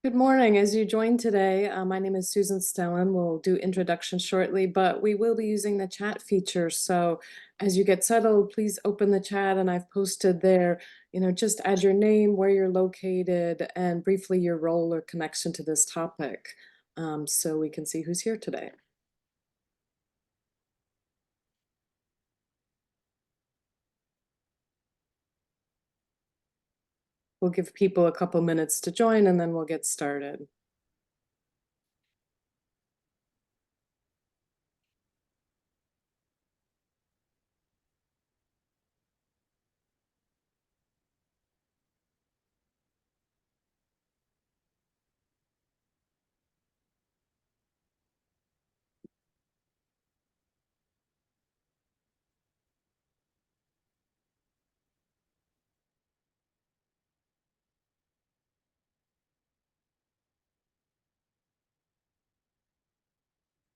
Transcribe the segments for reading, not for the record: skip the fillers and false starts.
Good morning. As you join today, my name is Susan Stellan. We'll do introduction shortly, but we will be using the chat feature. So as you get settled, please open the chat, and I've posted there, just add your name, where you're located, and briefly your role or connection to this topic, so we can see who's here today. We'll give people a couple minutes to join, and then we'll get started.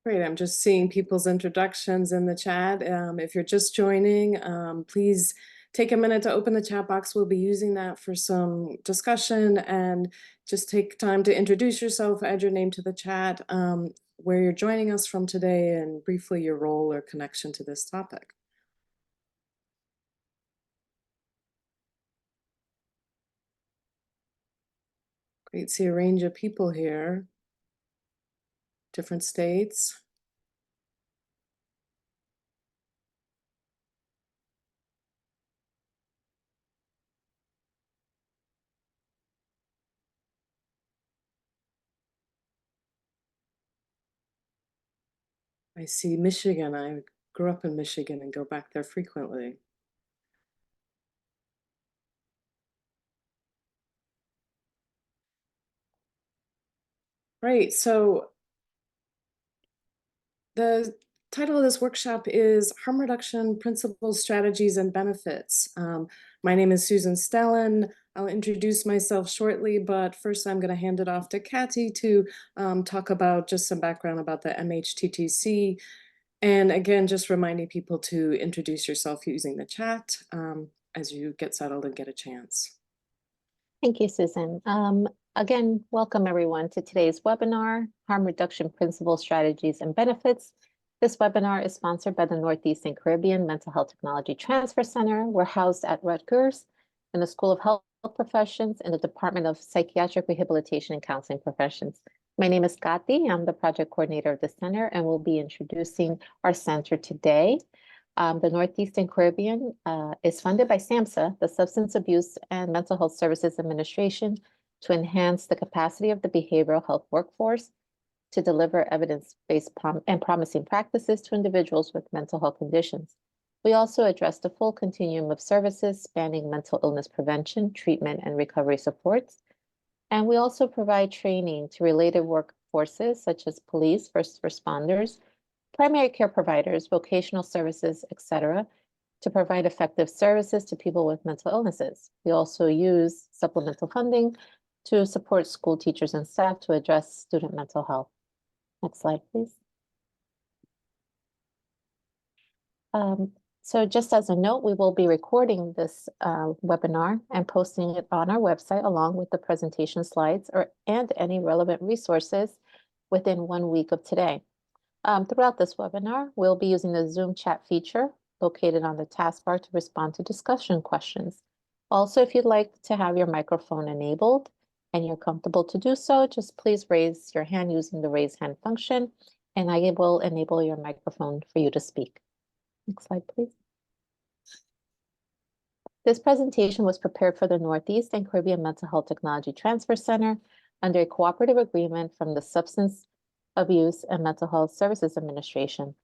Great, I'm just seeing people's introductions in the chat. If you're just joining, please take a minute to open the chat box. We'll be using that for some discussion, and just take time to introduce yourself, add your name to the chat, where you're joining us from today, and briefly your role or connection to this topic. Great, see a range of people here, different states. I see Michigan. I grew up in Michigan and go back there frequently. Right, so the title of this workshop is Harm Reduction Principles, Strategies, and Benefits. My name is Susan Stellan. I'll introduce myself shortly, but first I'm going to hand it off to Kathy to talk about just some background about the MHTTC. And again, just reminding people to introduce yourself using the chat as you get settled and get a chance. Thank you, Susan. Again, welcome everyone to today's webinar, Harm Reduction Principles, Strategies, and Benefits. This webinar is sponsored by the Northeast and Caribbean Mental Health Technology Transfer Center. We're housed at Rutgers in the School of Health Professions in the Department of Psychiatric Rehabilitation and Counseling Professions. My name is Kati. I'm the project coordinator of the center, and we'll be introducing our center today. The Northeast and Caribbean is funded by SAMHSA, the Substance Abuse and Mental Health Services Administration, to enhance the capacity of the behavioral health workforce to deliver evidence-based and promising practices to individuals with mental health conditions. We also address the full continuum of services spanning mental illness prevention, treatment, and recovery supports. And we also provide training to related workforces such as police, first responders, primary care providers, vocational services, etc., to provide effective services to people with mental illnesses. We also use supplemental funding to support school teachers and staff to address student mental health. Next slide, please. So just as a note, we will be recording this webinar and posting it on our website along with the presentation slides and any relevant resources within 1 week of today. Throughout this webinar, we'll be using the Zoom chat feature located on the taskbar to respond to discussion questions. Also, if you'd like to have your microphone enabled and you're comfortable to do so, just please raise your hand using the raise hand function, and I will enable your microphone for you to speak. Next slide, please. This presentation was prepared for the Northeast and Caribbean Mental Health Technology Transfer Center under a cooperative agreement from the Substance Abuse and Mental Health Services Administration.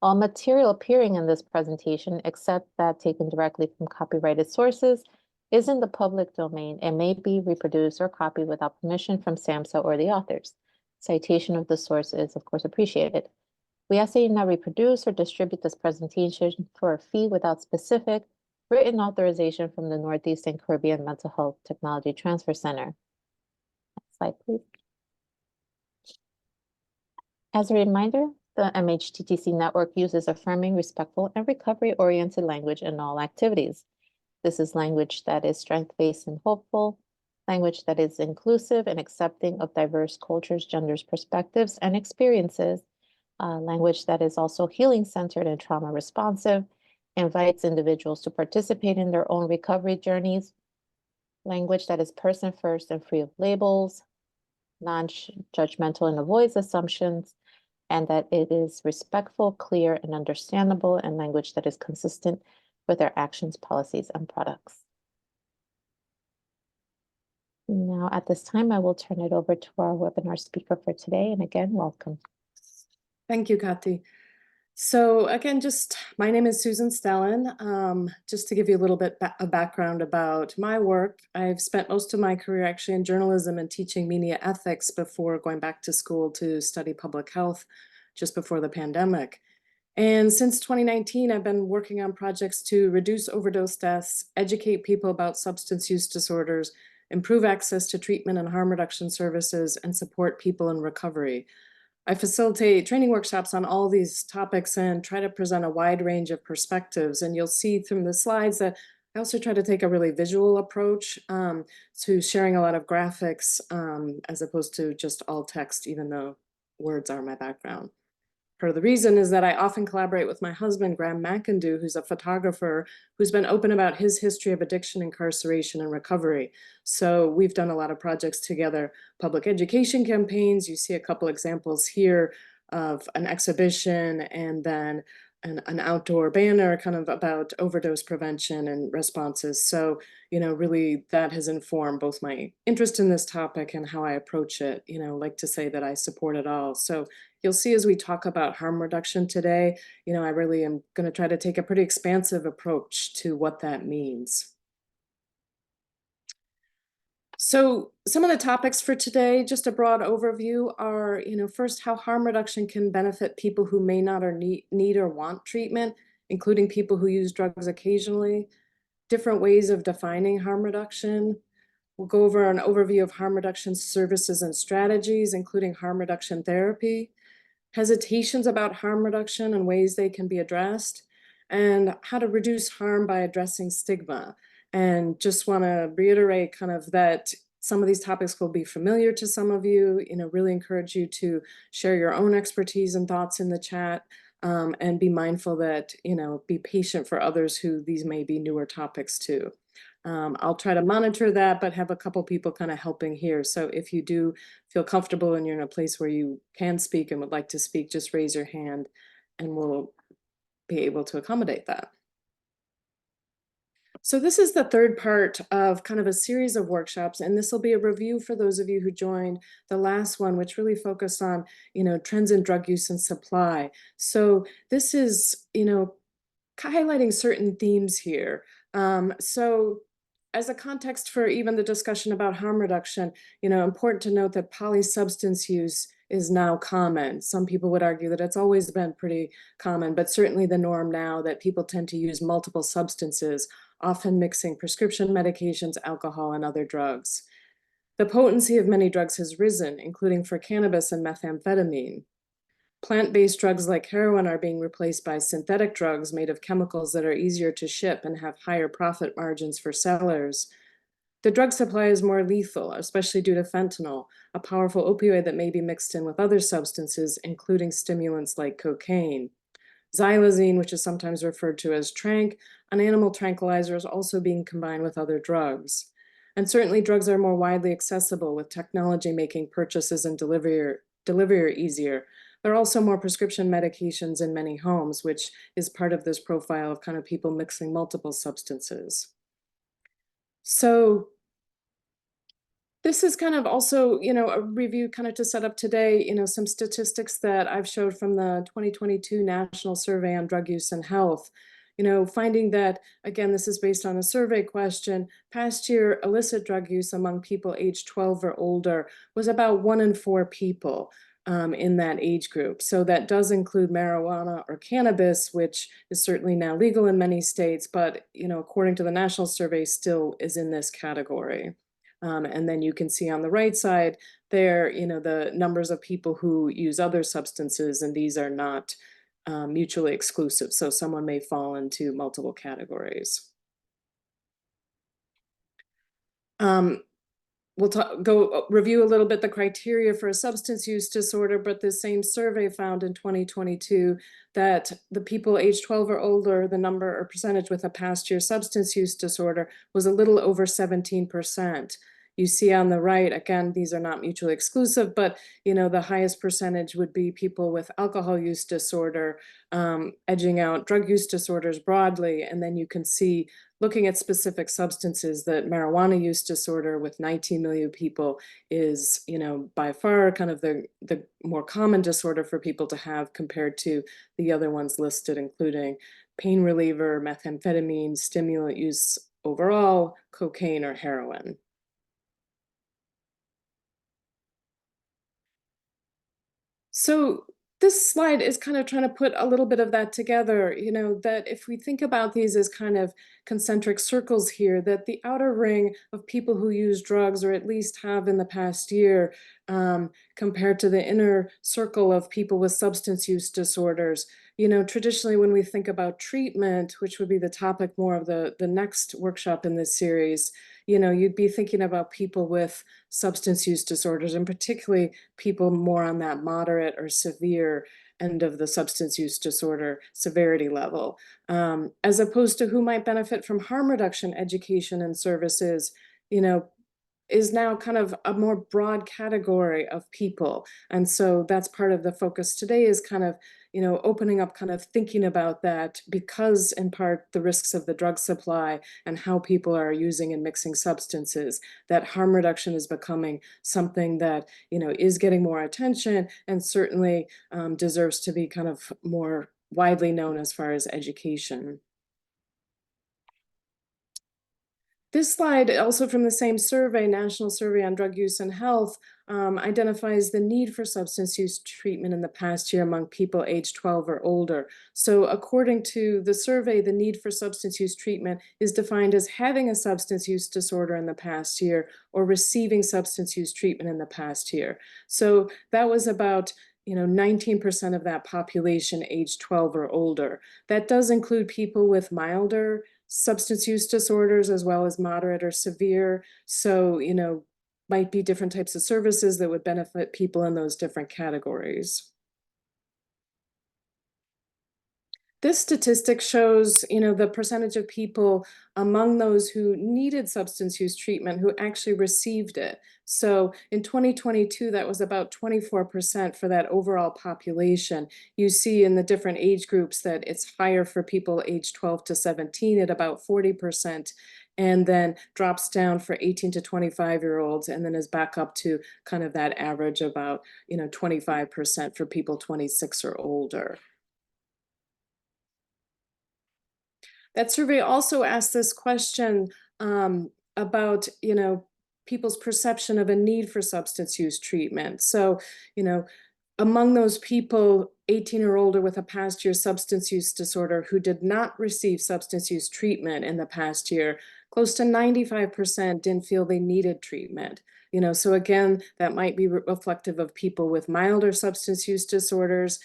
All material appearing in this presentation, except that taken directly from copyrighted sources, is in the public domain and may be reproduced or copied without permission from SAMHSA or the authors. Citation of the source is, of course, appreciated. We ask that you not reproduce or distribute this presentation for a fee without specific written authorization from the Northeast and Caribbean Mental Health Technology Transfer Center. Next slide, please. As a reminder, the MHTTC network uses affirming, respectful, and recovery-oriented language in all activities. This is language that is strength-based and hopeful, language that is inclusive and accepting of diverse cultures, genders, perspectives, and experiences, language that is also healing-centered and trauma responsive, invites individuals to participate in their own recovery journeys, language that is person first and free of labels, non-judgmental and avoids assumptions, and that it is respectful, clear, and understandable, and language that is consistent with their actions, policies, and products. Now, at this time, I will turn it over to our webinar speaker for today. And again, welcome. Thank you, Kathy. So again, my name is Susan Stellan. Just to give you a little bit of background about my work, I've spent most of my career actually in journalism and teaching media ethics before going back to school to study public health just before the pandemic. And since 2019, I've been working on projects to reduce overdose deaths, educate people about substance use disorders, improve access to treatment and harm reduction services, and support people in recovery. I facilitate training workshops on all these topics and try to present a wide range of perspectives. And you'll see from the slides that I also try to take a really visual approach to sharing a lot of graphics as opposed to just all text, even though words are my background. Part of the reason is that I often collaborate with my husband, Graham McIndoe, who's a photographer who's been open about his history of addiction, incarceration, and recovery. So we've done a lot of projects together, public education campaigns. You see a couple examples here of an exhibition and then an outdoor banner kind of about overdose prevention and responses. So, really that has informed both my interest in this topic and how I approach it. Like to say that I support it all. So you'll see as we talk about harm reduction today, I really am going to try to take a pretty expansive approach to what that means. So some of the topics for today, just a broad overview, are, first, how harm reduction can benefit people who may not or need or want treatment, including people who use drugs occasionally, different ways of defining harm reduction. We'll go over an overview of harm reduction services and strategies, including harm reduction therapy, hesitations about harm reduction and ways they can be addressed, and how to reduce harm by addressing stigma. And just want to reiterate kind of that some of these topics will be familiar to some of you, really encourage you to share your own expertise and thoughts in the chat, and be mindful that, be patient for others who these may be newer topics too. I'll try to monitor that, but have a couple people kind of helping here. So if you do feel comfortable and you're in a place where you can speak and would like to speak, just raise your hand and we'll be able to accommodate that. So this is the third part of kind of a series of workshops, and this will be a review for those of you who joined the last one, which really focused on, trends in drug use and supply. So this is, highlighting certain themes here. So as a context for even the discussion about harm reduction, important to note that polysubstance use is now common. Some people would argue that it's always been pretty common, but certainly the norm now that people tend to use multiple substances, often mixing prescription medications, alcohol, and other drugs. The potency of many drugs has risen, including for cannabis and methamphetamine. Plant-based drugs like heroin are being replaced by synthetic drugs made of chemicals that are easier to ship and have higher profit margins for sellers. The drug supply is more lethal, especially due to fentanyl, a powerful opioid that may be mixed in with other substances, including stimulants like cocaine. Xylazine, which is sometimes referred to as tranq, an animal tranquilizer, is also being combined with other drugs. And certainly drugs are more widely accessible, with technology making purchases and delivery easier. There are also more prescription medications in many homes, which is part of this profile of kind of people mixing multiple substances. So this is kind of also, a review kind of to set up today, some statistics that I've showed from the 2022 National Survey on Drug Use and Health. Finding that, again, this is based on a survey question, past year illicit drug use among people aged 12 or older was about 1 in 4 people in that age group. So that does include marijuana or cannabis, which is certainly now legal in many states, but, according to the national survey, still is in this category. And then you can see on the right side there, the numbers of people who use other substances, and these are not mutually exclusive. So someone may fall into multiple categories. we'll go review a little bit the criteria for a substance use disorder, but the same survey found in 2022 that the people age 12 or older, the number or percentage with a past year substance use disorder was a little over 17%. You see on the right, again, these are not mutually exclusive, but the highest percentage would be people with alcohol use disorder, edging out drug use disorders broadly. And then you can see, looking at specific substances, that marijuana use disorder with 19 million people is, by far kind of the more common disorder for people to have compared to the other ones listed, including pain reliever, methamphetamine, stimulant use overall, cocaine, or heroin. So this slide is kind of trying to put a little bit of that together, that if we think about these as kind of concentric circles here, that the outer ring of people who use drugs, or at least have in the past year, compared to the inner circle of people with substance use disorders. Traditionally, when we think about treatment, which would be the topic more of the next workshop in this series, you'd be thinking about people with substance use disorders, and particularly people more on that moderate or severe end of the substance use disorder severity level, as opposed to who might benefit from harm reduction education and services, is now kind of a more broad category of people. And so that's part of the focus today, is kind of, opening up, kind of thinking about that, because in part the risks of the drug supply and how people are using and mixing substances, that harm reduction is becoming something that, is getting more attention, and certainly deserves to be kind of more widely known as far as education. This slide, also from the same survey, National Survey on Drug Use and Health, identifies the need for substance use treatment in the past year among people aged 12 or older. So according to the survey, the need for substance use treatment is defined as having a substance use disorder in the past year, or receiving substance use treatment in the past year. So that was about 19% of that population aged 12 or older. That does include people with milder substance use disorders as well as moderate or severe. So, might be different types of services that would benefit people in those different categories. This statistic shows, the percentage of people among those who needed substance use treatment who actually received it. So in 2022, that was about 24% for that overall population. You see in the different age groups that it's higher for people aged 12 to 17 at about 40%, and then drops down for 18 to 25-year-olds, and then is back up to kind of that average about, 25% for people 26 or older. That survey also asked this question about, people's perception of a need for substance use treatment. So, among those people 18 or older with a past year substance use disorder who did not receive substance use treatment in the past year, close to 95% didn't feel they needed treatment. So again, that might be reflective of people with milder substance use disorders.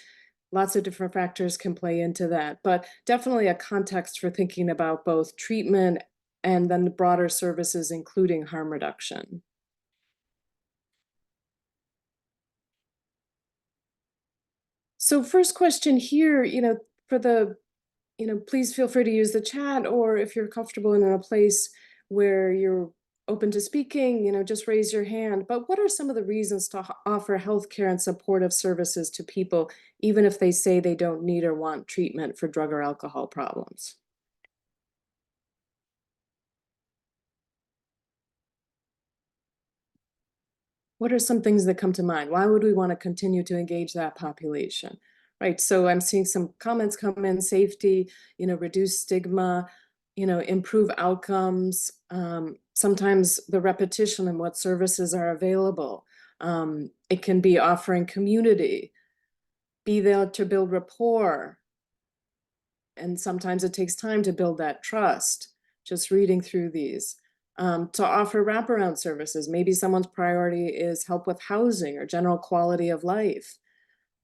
Lots of different factors can play into that, but definitely a context for thinking about both treatment and then the broader services, including harm reduction. So first question here, for the, please feel free to use the chat, or if you're comfortable in a place where you're open to speaking, just raise your hand. But what are some of the reasons to offer healthcare and supportive services to people, even if they say they don't need or want treatment for drug or alcohol problems? What are some things that come to mind? Why would we want to continue to engage that population? Right, so I'm seeing some comments come in: safety, reduce stigma, improve outcomes, sometimes the repetition and what services are available. It can be offering community, be there to build rapport. And sometimes it takes time to build that trust, just reading through these. To offer wraparound services. Maybe someone's priority is help with housing or general quality of life.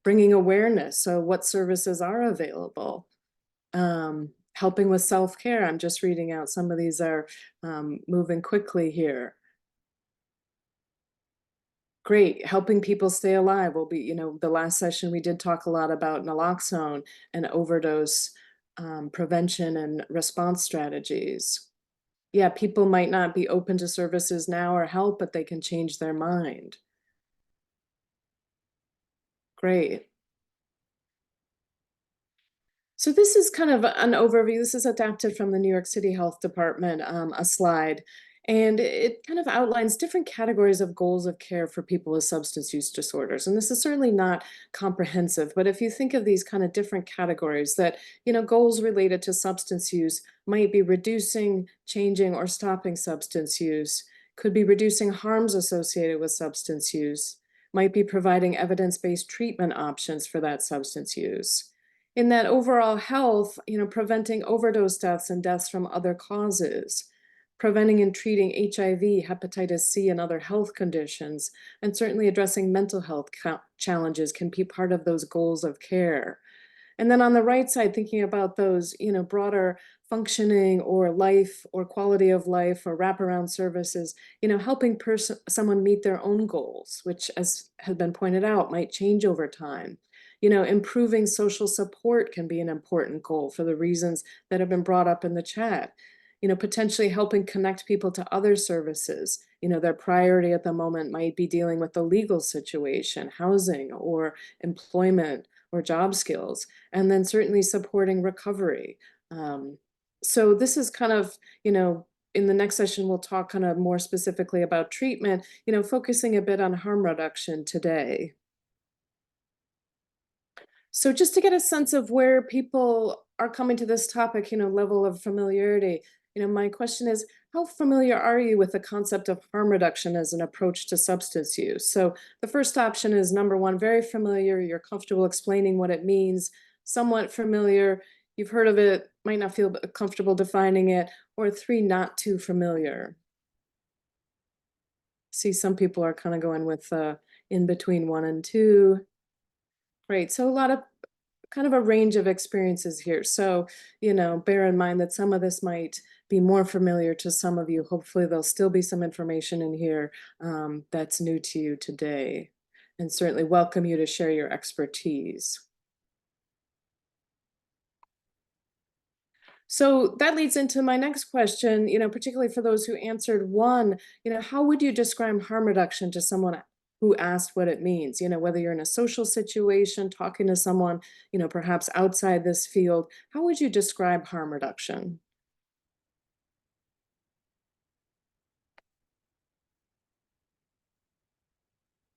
Bringing awareness, so what services are available. Helping with self-care. I'm just reading out, some of these are moving quickly here. Great, helping people stay alive will be, the last session we did talk a lot about naloxone and overdose prevention and response strategies. Yeah, people might not be open to services now or help, but they can change their mind. Great. So this is kind of an overview. This is adapted from the New York City Health Department, a slide, and it kind of outlines different categories of goals of care for people with substance use disorders. And this is certainly not comprehensive, but if you think of these kind of different categories that, goals related to substance use might be reducing, changing, or stopping substance use, could be reducing harms associated with substance use, might be providing evidence-based treatment options for that substance use in that overall health, preventing overdose deaths and deaths from other causes, preventing and treating HIV, hepatitis C, and other health conditions, and certainly addressing mental health challenges can be part of those goals of care. And then on the right side, thinking about those, broader functioning or life or quality of life or wraparound services, helping someone meet their own goals, which, as has been pointed out, might change over time. Improving social support can be an important goal for the reasons that have been brought up in the chat. Potentially helping connect people to other services. Their priority at the moment might be dealing with the legal situation, housing, or employment, or job skills, and then certainly supporting recovery. So this is kind of, in the next session, we'll talk kind of more specifically about treatment, focusing a bit on harm reduction today. So just to get a sense of where people are coming to this topic, level of familiarity, my question is, how familiar are you with the concept of harm reduction as an approach to substance use? So the first option is number one, very familiar, you're comfortable explaining what it means, somewhat familiar, you've heard of it, might not feel comfortable defining it, or three, not too familiar. See, some people are kind of going with in between 1 and 2. Great, so a lot of kind of a range of experiences here. So, bear in mind that some of this might be more familiar to some of you. Hopefully there'll still be some information in here that's new to you today, and certainly welcome you to share your expertise. So that leads into my next question, particularly for those who answered 1, how would you describe harm reduction to someone who asked what it means? Whether you're in a social situation, talking to someone, perhaps outside this field, how would you describe harm reduction?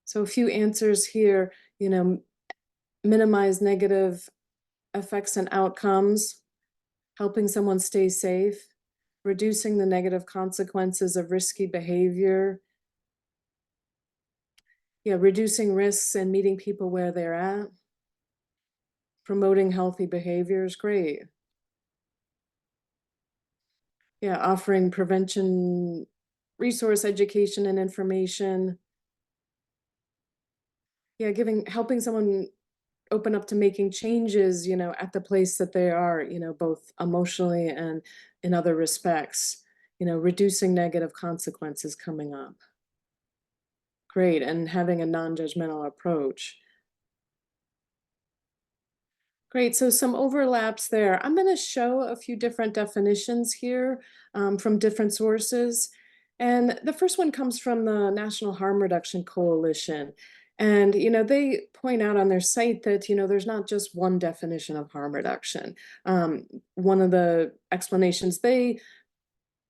So a few answers here, minimize negative effects and outcomes, helping someone stay safe, reducing the negative consequences of risky behavior, reducing risks and meeting people where they're at, promoting healthy behaviors, great. Yeah, offering prevention, resource education and information. Yeah, helping someone open up to making changes, at the place that they are, both emotionally and in other respects, reducing negative consequences coming up. Great, and having a non-judgmental approach. Great, so some overlaps there. I'm going to show a few different definitions here from different sources. And the first one comes from the National Harm Reduction Coalition. And, they point out on their site that, there's not just one definition of harm reduction. One of the explanations they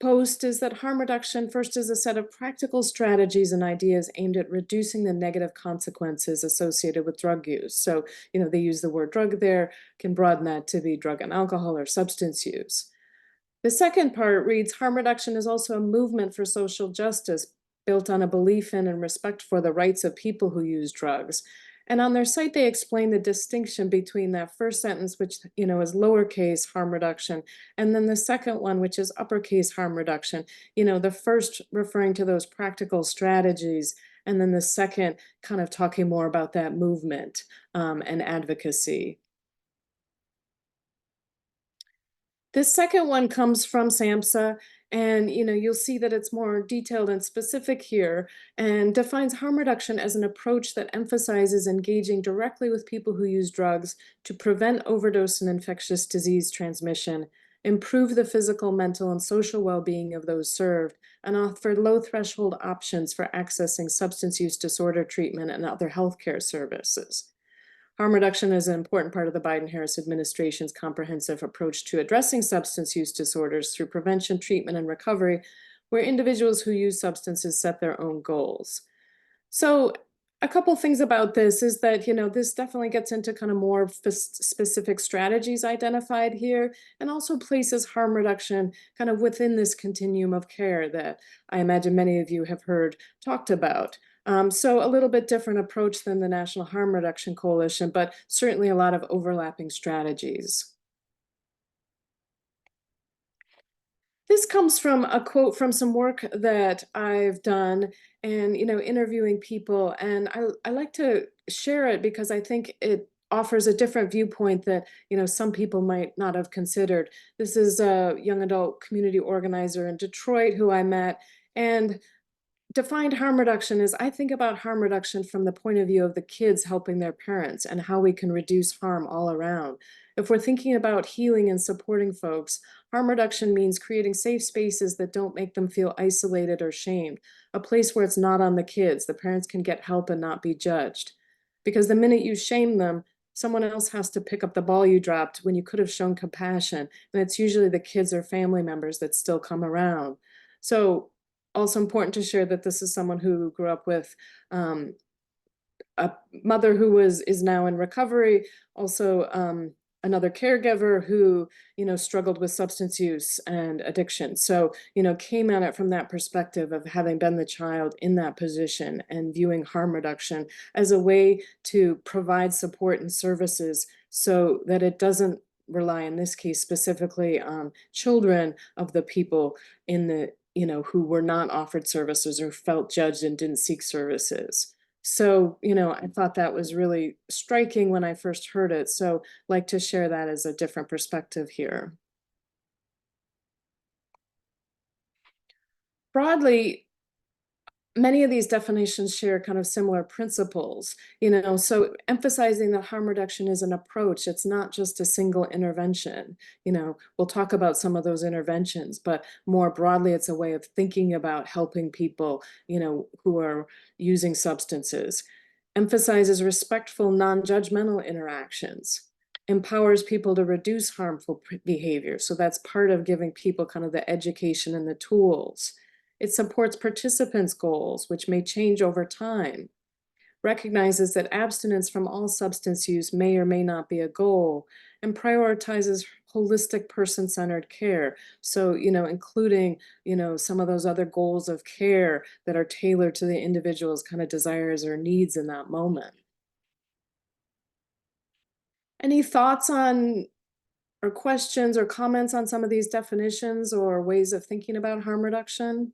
post is that harm reduction first is a set of practical strategies and ideas aimed at reducing the negative consequences associated with drug use. So, they use the word drug there, can broaden that to be drug and alcohol or substance use. The second part reads, harm reduction is also a movement for social justice built on a belief in and respect for the rights of people who use drugs. And on their site, they explain the distinction between that first sentence, which, is lowercase harm reduction, and then the second one, which is uppercase harm reduction. The first referring to those practical strategies, and then the second kind of talking more about that movement and advocacy. This second one comes from SAMHSA, and you'll see that it's more detailed and specific here and defines harm reduction as an approach that emphasizes engaging directly with people who use drugs to prevent overdose and infectious disease transmission, improve the physical, mental, and social well-being of those served, and offer low threshold options for accessing substance use disorder treatment and other healthcare services. Harm reduction is an important part of the Biden-Harris administration's comprehensive approach to addressing substance use disorders through prevention, treatment, and recovery, where individuals who use substances set their own goals. So a couple things about this is that, this definitely gets into kind of more specific strategies identified here, and also places harm reduction kind of within this continuum of care that I imagine many of you have heard talked about. So a little bit different approach than the National Harm Reduction Coalition, but certainly a lot of overlapping strategies. This comes from a quote from some work that I've done and, interviewing people. And I like to share it because I think it offers a different viewpoint that, some people might not have considered. This is a young adult community organizer in Detroit who I met. And defined harm reduction is I think about harm reduction from the point of view of the kids helping their parents and how we can reduce harm all around. If we're thinking about healing and supporting folks, harm reduction means creating safe spaces that don't make them feel isolated or shamed, a place where it's not on the kids. The parents can get help and not be judged. Because the minute you shame them, someone else has to pick up the ball you dropped when you could have shown compassion. And it's usually the kids or family members that still come around. So also important to share that this is someone who grew up with a mother who is now in recovery, also another caregiver who struggled with substance use and addiction. So came at it from that perspective of having been the child in that position and viewing harm reduction as a way to provide support and services so that it doesn't rely in this case specifically on children of the people in the who were not offered services or felt judged and didn't seek services. So, I thought that was really striking when I first heard it. So, like to share that as a different perspective here. Broadly, many of these definitions share kind of similar principles, so emphasizing that harm reduction is an approach. It's not just a single intervention. We'll talk about some of those interventions, but more broadly, it's a way of thinking about helping people, who are using substances. Emphasizes respectful, non-judgmental interactions. Empowers people to reduce harmful behavior. So that's part of giving people kind of the education and the tools. It supports participants' goals, which may change over time. Recognizes that abstinence from all substance use may or may not be a goal, and prioritizes holistic person-centered care. So, including, some of those other goals of care that are tailored to the individual's kind of desires or needs in that moment. Any thoughts on or questions or comments on some of these definitions or ways of thinking about harm reduction?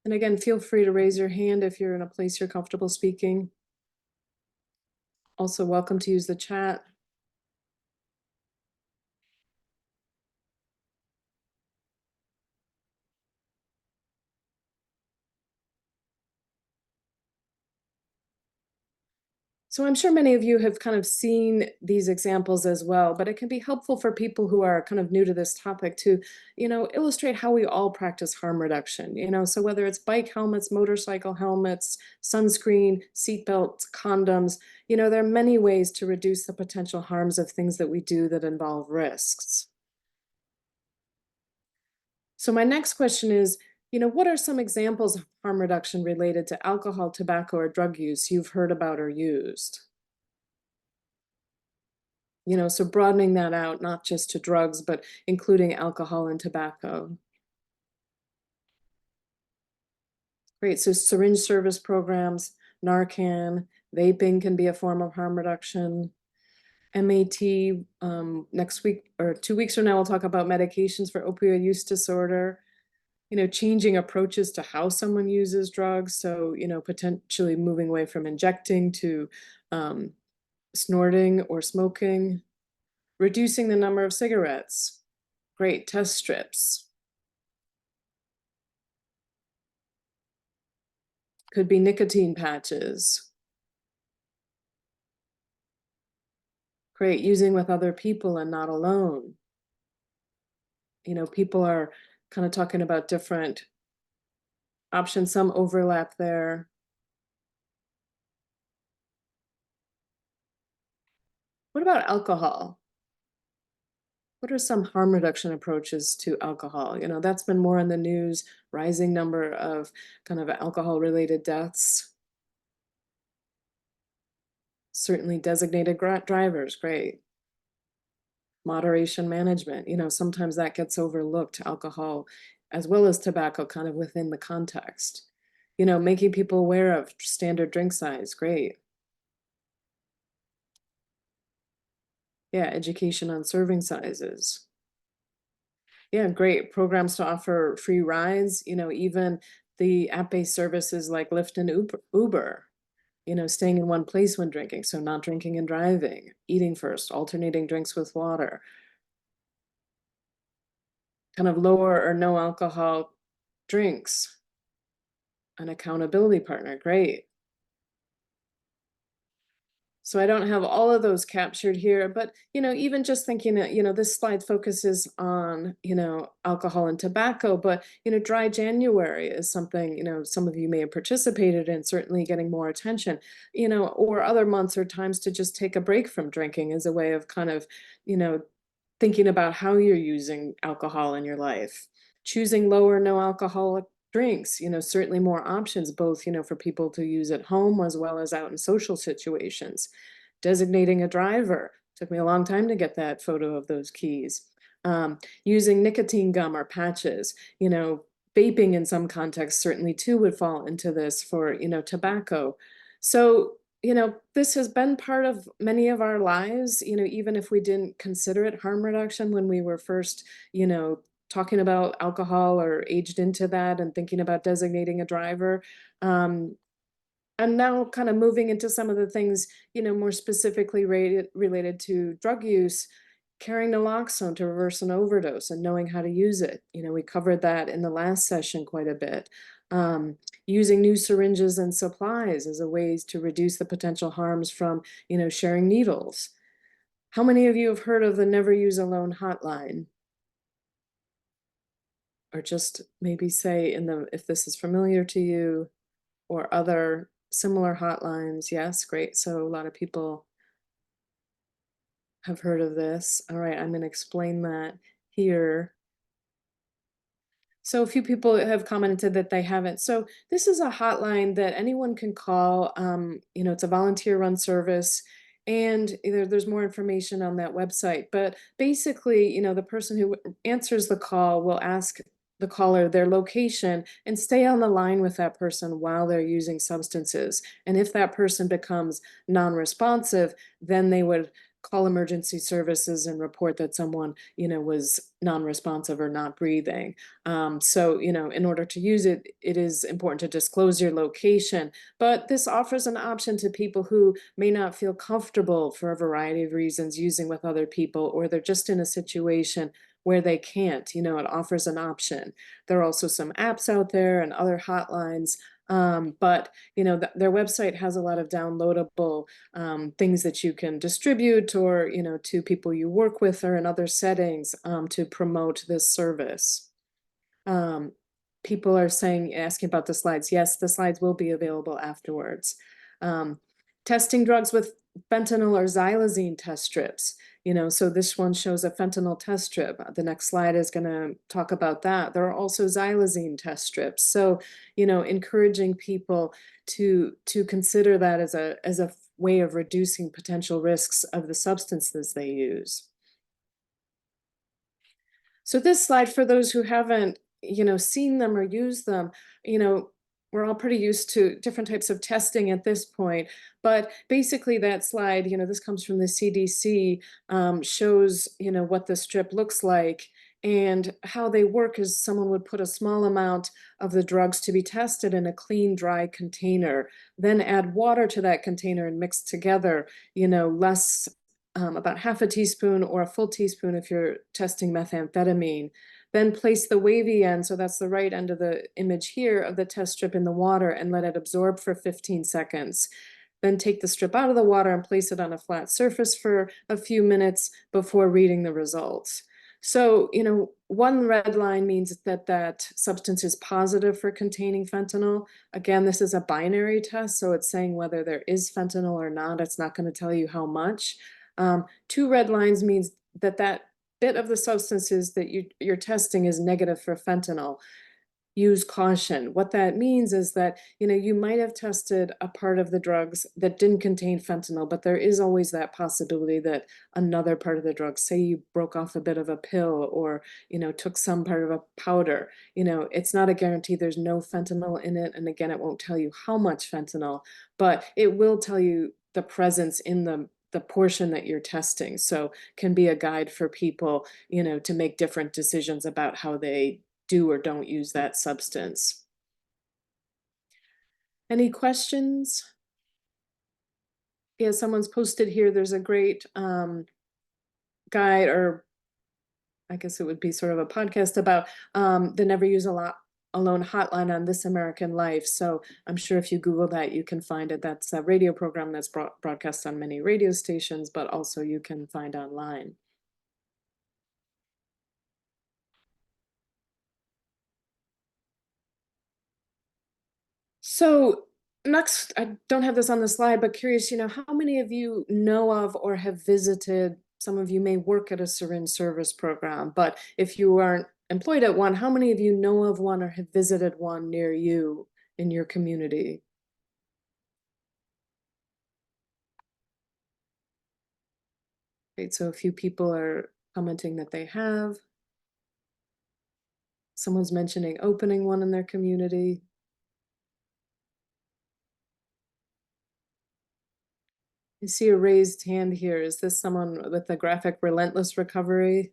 And again, feel free to raise your hand if you're in a place you're comfortable speaking. Also welcome to use the chat. So I'm sure many of you have kind of seen these examples as well, but it can be helpful for people who are kind of new to this topic to, illustrate how we all practice harm reduction, so whether it's bike helmets, motorcycle helmets, sunscreen, seatbelts, condoms, there are many ways to reduce the potential harms of things that we do that involve risks. So my next question is, what are some examples of harm reduction related to alcohol, tobacco, or drug use you've heard about or used? So broadening that out, not just to drugs, but including alcohol and tobacco. Great, so syringe service programs, Narcan, vaping can be a form of harm reduction. MAT, next week or 2 weeks from now, we'll talk about medications for opioid use disorder. Changing approaches to how someone uses drugs. So, potentially moving away from injecting to snorting or smoking, reducing the number of cigarettes, Great, test strips. Could be nicotine patches. Great, using with other people and not alone. You know, people are kind of talking about different options, some overlap there. What about alcohol? What are some harm reduction approaches to alcohol? You know, that's been more in the news, rising number of kind of alcohol-related deaths. Certainly designated drivers, great. Moderation management, you know, sometimes that gets overlooked, alcohol as well as tobacco kind of within the context. You know, making people aware of standard drink size, great. Yeah, education on serving sizes. Yeah, great programs to offer free rides, you know, even the app-based services like Lyft and Uber, you know, staying in one place when drinking, so not drinking and driving, eating first, alternating drinks with water, kind of lower or no alcohol drinks, an accountability partner, great. So I don't have all of those captured here, but you know, even just thinking that, you know, this slide focuses on, you know, alcohol and tobacco, but you know, dry January is something, you know, some of you may have participated in, certainly getting more attention, you know, or other months or times to just take a break from drinking as a way of kind of, you know, thinking about how you're using alcohol in your life. Choosing lower no alcoholic drinks, you know, certainly more options, both, you know, for people to use at home as well as out in social situations. Designating a driver. Took me a long time to get that photo of those keys. Using nicotine gum or patches, you know, vaping in some contexts certainly too would fall into this for, you know, tobacco. So, you know, this has been part of many of our lives, you know, even if we didn't consider it harm reduction when we were first, you know, talking about alcohol or aged into that and thinking about designating a driver. Um, and now kind of moving into some of the things, you know, more specifically related to drug use, carrying naloxone to reverse an overdose and knowing how to use it. You know, we covered that in the last session quite a bit. Using new syringes and supplies as a ways to reduce the potential harms from, you know, sharing needles. How many of you have heard of the Never Use Alone hotline? Or just maybe say in the, if this is familiar to you, or other similar hotlines. Yes, great. So a lot of people have heard of this. All right, I'm going to explain that here. So a few people have commented that they haven't. So this is a hotline that anyone can call. You know, it's a volunteer-run service, and there's more information on that website. But basically, you know, the person who answers the call will ask the caller their location and stay on the line with that person while they're using substances. And if that person becomes non-responsive, then they would call emergency services and report that someone, you know, was non-responsive or not breathing. So, you know, in order to use it, it is important to disclose your location, but this offers an option to people who may not feel comfortable for a variety of reasons using with other people, or they're just in a situation where they can't, you know, it offers an option. There are also some apps out there and other hotlines, but, you know, their website has a lot of downloadable things that you can distribute, or, you know, to people you work with or in other settings to promote this service. People are saying, asking about the slides. Yes, the slides will be available afterwards. Testing drugs with fentanyl or xylazine test strips. You know, so this one shows a fentanyl test strip. The next slide is going to talk about that. There are also xylazine test strips. So, you know, encouraging people to consider that as a way of reducing potential risks of the substances they use. So this slide, for those who haven't, you know, seen them or used them, you know, we're all pretty used to different types of testing at this point, but basically that slide, you know, this comes from the CDC, shows, you know, what the strip looks like, and how they work is someone would put a small amount of the drugs to be tested in a clean, dry container, then add water to that container and mix together, you know, less about half a teaspoon or a full teaspoon if you're testing methamphetamine. Then place the wavy end, so that's the right end of the image here, of the test strip in the water and let it absorb for 15 seconds. Then take the strip out of the water and place it on a flat surface for a few minutes before reading the results. So, one red line means that that substance is positive for containing fentanyl. Again, this is a binary test, so it's saying whether there is fentanyl or not. It's not going to tell you how much. Two red lines means that that bit of the substances that you're testing is negative for fentanyl. Use caution. What that means is that, you might have tested a part of the drugs that didn't contain fentanyl, but there is always that possibility that another part of the drug, say you broke off a bit of a pill or, took some part of a powder, it's not a guarantee there's no fentanyl in it. And again, it won't tell you how much fentanyl, but it will tell you the presence in the portion that you're testing. So can be a guide for people, to make different decisions about how they do or don't use that substance. Any questions? Yeah, someone's posted here. There's a great guide, or I guess it would be sort of a podcast about the Never Use Alone hotline on This American Life. So I'm sure if you Google that, you can find it. That's a radio program that's broadcast on many radio stations, but also you can find online. So next, I don't have this on the slide, but curious, how many of you know of or have visited, some of you may work at a syringe service program, but if you aren't employed at one, how many of you know of one or have visited one near you in your community? Great, so a few people are commenting that they have. Someone's mentioning opening one in their community. I see a raised hand here. Is this someone with the graphic Relentless Recovery?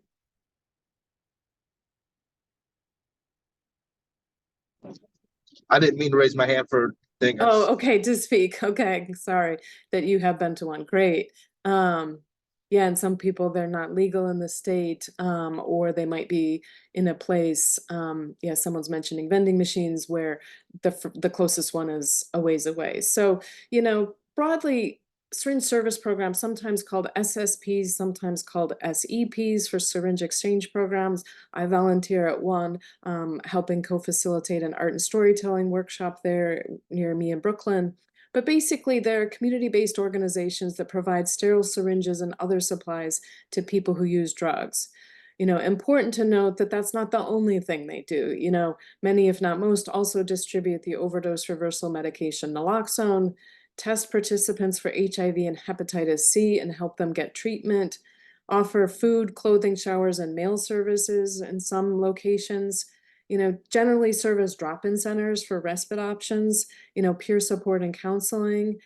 I didn't mean to raise my hand for things. Oh, okay, to speak. Okay, sorry that you have been to one. Great. Yeah, and some people, they're not legal in the state, or they might be in a place, yeah, someone's mentioning vending machines where the closest one is a ways away. So, broadly, syringe service programs, sometimes called SSPs, sometimes called SEPs for syringe exchange programs. I volunteer at one, helping co-facilitate an art and storytelling workshop there near me in Brooklyn. But basically, they're community-based organizations that provide sterile syringes and other supplies to people who use drugs. Important to note that that's not the only thing they do. Many, if not most, also distribute the overdose reversal medication naloxone, test participants for HIV and hepatitis C and help them get treatment, offer food, clothing, showers, and mail services in some locations, generally serve as drop-in centers for respite options, peer support and counseling,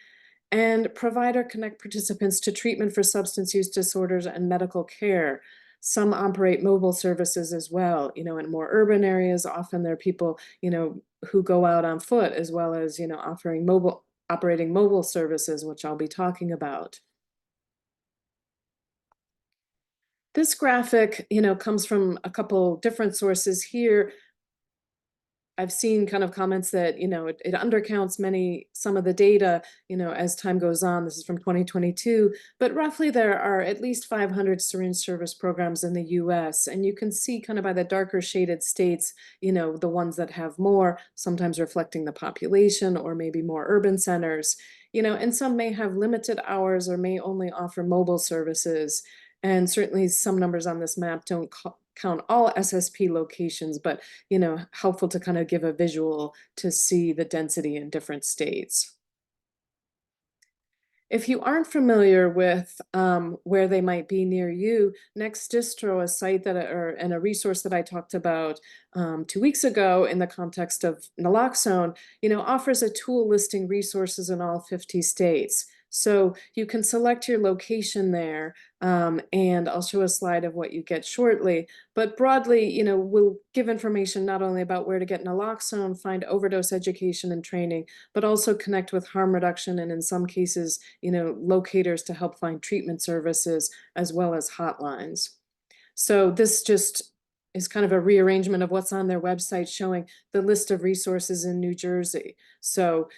and provide or connect participants to treatment for substance use disorders and medical care. Some operate mobile services as well, in more urban areas. Often there are people, who go out on foot, as well as, operating mobile services, which I'll be talking about. This graphic, comes from a couple different sources here. I've seen kind of comments that, it undercounts some of the data, as time goes on. This is from 2022, but roughly there are at least 500 syringe service programs in the US. And you can see kind of by the darker shaded states, the ones that have more, sometimes reflecting the population or maybe more urban centers, and some may have limited hours or may only offer mobile services. And certainly some numbers on this map don't count all SSP locations, but, helpful to kind of give a visual to see the density in different states. If you aren't familiar with where they might be near you, NextDistro, a site and a resource that I talked about 2 weeks ago in the context of naloxone, offers a tool listing resources in all 50 states. So you can select your location there, and I'll show a slide of what you get shortly. But broadly, we'll give information not only about where to get naloxone, find overdose education and training, but also connect with harm reduction and in some cases, locators to help find treatment services as well as hotlines. So this just is kind of a rearrangement of what's on their website showing the list of resources in New Jersey. So,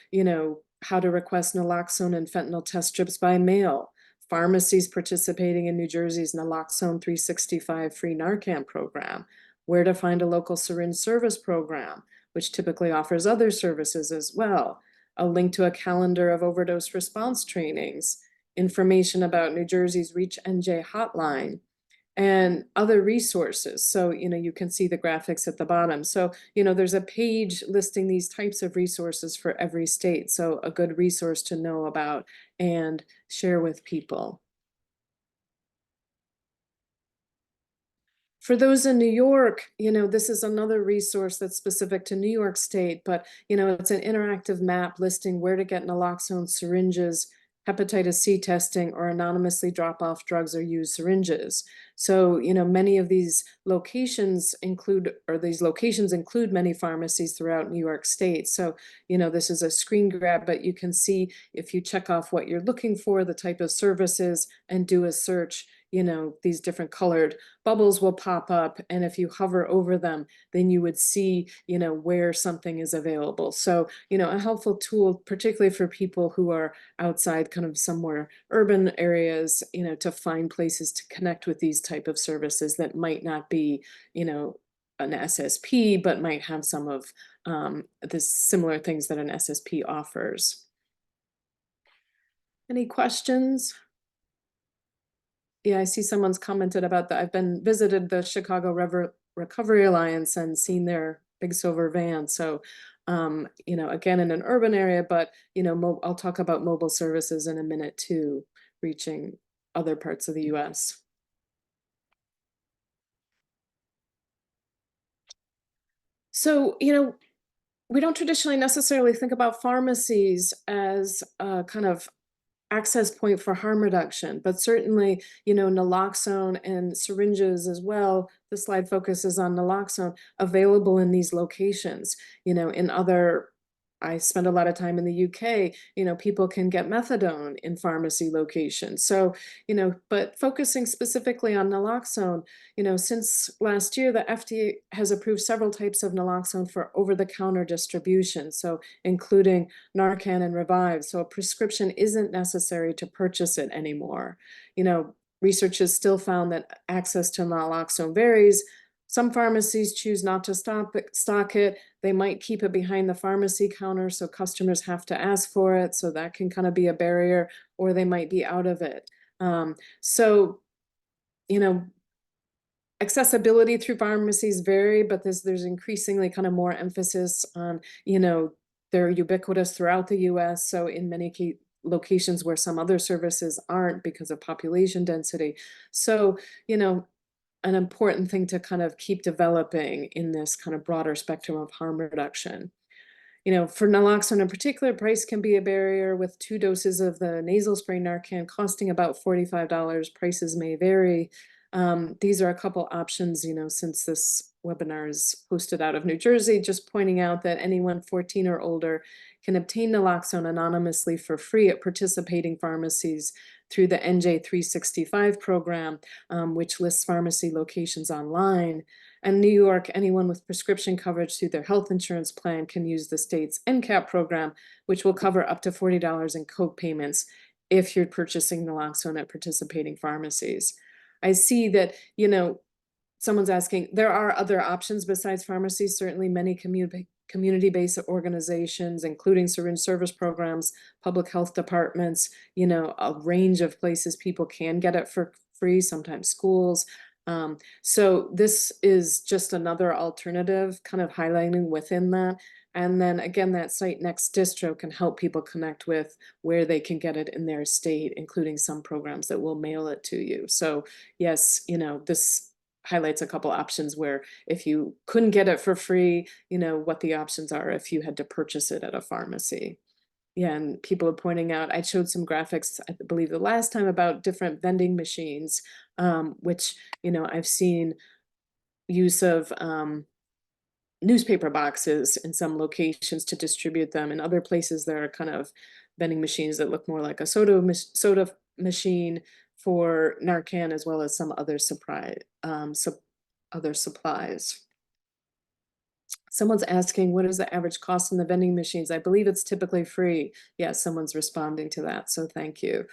how to request naloxone and fentanyl test strips by mail, pharmacies participating in New Jersey's Naloxone 365 free Narcan program, where to find a local syringe service program, which typically offers other services as well, a link to a calendar of overdose response trainings, information about New Jersey's Reach NJ hotline, and other resources. So, you can see the graphics at the bottom. So, there's a page listing these types of resources for every state. So a good resource to know about and share with people. For those in New York, this is another resource that's specific to New York State, but, it's an interactive map listing where to get naloxone syringes, hepatitis C testing, or anonymously drop off drugs or use syringes. So, many of these locations include many pharmacies throughout New York State. So, this is a screen grab, but you can see if you check off what you're looking for, the type of services, and do a search, these different colored bubbles will pop up. And if you hover over them, then you would see, where something is available. So, a helpful tool, particularly for people who are outside kind of some more urban areas, to find places to connect with these type of services that might not be, an SSP, but might have some of the similar things that an SSP offers. Any questions? Yeah, I see someone's commented about that. I've been visited the Chicago Recovery Alliance and seen their big silver van. So, again, in an urban area, but, I'll talk about mobile services in a minute too, reaching other parts of the US. So, we don't traditionally necessarily think about pharmacies as a kind of access point for harm reduction, but certainly, naloxone and syringes as well. The slide focuses on naloxone available in these locations. I spend a lot of time in the UK, people can get methadone in pharmacy locations. So, but focusing specifically on naloxone, since last year, the FDA has approved several types of naloxone for over-the-counter distribution. So including Narcan and Revive. So a prescription isn't necessary to purchase it anymore. Research has still found that access to naloxone varies. Some pharmacies choose not to stock it. They might keep it behind the pharmacy counter, so customers have to ask for it. So that can kind of be a barrier, or they might be out of it. Accessibility through pharmacies vary, but there's increasingly kind of more emphasis on, they're ubiquitous throughout the US. So in many locations where some other services aren't because of population density. So, an important thing to kind of keep developing in this kind of broader spectrum of harm reduction. For naloxone in particular, price can be a barrier with 2 doses of the nasal spray Narcan costing about $45. Prices may vary. These are a couple options, since this webinar is hosted out of New Jersey, just pointing out that anyone 14 or older can obtain naloxone anonymously for free at participating pharmacies through the NJ 365 program, which lists pharmacy locations online. And New York, anyone with prescription coverage through their health insurance plan can use the state's NCAP program, which will cover up to $40 in co-payments if you're purchasing naloxone at participating pharmacies. I see that, someone's asking, there are other options besides pharmacies. Certainly many community-based organizations, including syringe service programs, public health departments, a range of places people can get it for free, sometimes schools. So this is just another alternative kind of highlighting within that. And then again, that site Next Distro can help people connect with where they can get it in their state, including some programs that will mail it to you. So yes, this highlights a couple options where if you couldn't get it for free, what the options are if you had to purchase it at a pharmacy. yeah, and people are pointing out, I showed some graphics, I believe the last time, about different vending machines, which, I've seen use of newspaper boxes in some locations to distribute them. In other places, there are kind of vending machines that look more like a soda machine for Narcan, as well as some other other supplies. Someone's asking, what is the average cost in the vending machines? I believe it's typically free. Yes, someone's responding to that, so thank you.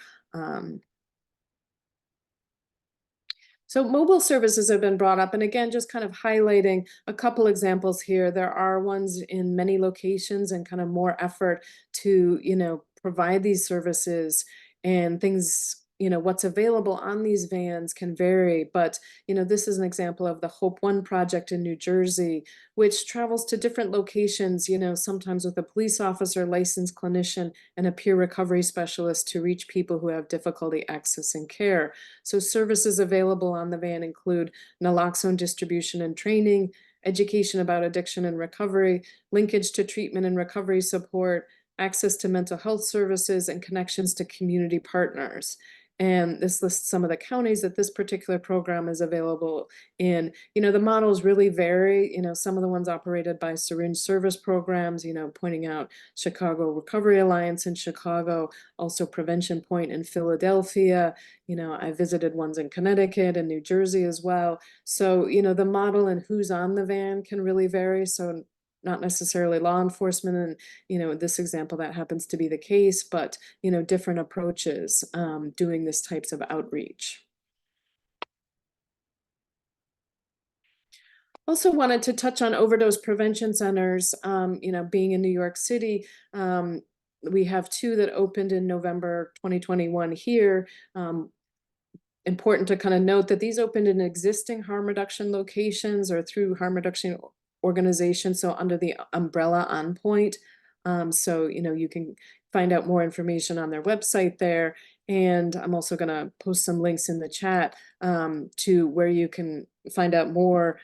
So mobile services have been brought up, and again, just kind of highlighting a couple examples here. There are ones in many locations and kind of more effort to, provide these services, and things, what's available on these vans can vary. But, this is an example of the Hope One project in New Jersey, which travels to different locations, sometimes with a police officer, licensed clinician, and a peer recovery specialist to reach people who have difficulty accessing care. So services available on the van include naloxone distribution and training, education about addiction and recovery, linkage to treatment and recovery support, access to mental health services, and connections to community partners. And this lists some of the counties that this particular program is available in. The models really vary. Some of the ones operated by syringe service programs, pointing out Chicago Recovery Alliance in Chicago, also Prevention Point in Philadelphia. I visited ones in Connecticut and New Jersey as well. So, the model and who's on the van can really vary. So not necessarily law enforcement, and in this example that happens to be the case, but different approaches doing this types of outreach. Also wanted to touch on overdose prevention centers. Being in New York City, we have 2 that opened in November 2021 here. Important to kind of note that these opened in existing harm reduction locations or through harm reduction organizations, so under the umbrella On Point. So, you can find out more information on their website there. And I'm also going to post some links in the chat to where you can find out more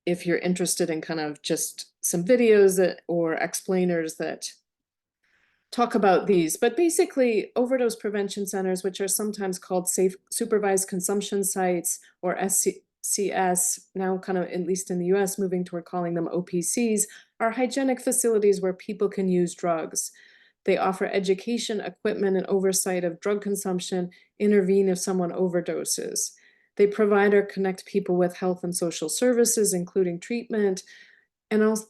if you're interested in kind of just some videos or explainers that talk about these. But basically, overdose prevention centers, which are sometimes called safe supervised consumption sites, or SCS, now kind of, at least in the US, moving toward calling them OPCs, are hygienic facilities where people can use drugs. They offer education, equipment, and oversight of drug consumption, intervene if someone overdoses. They provide or connect people with health and social services, including treatment. And also,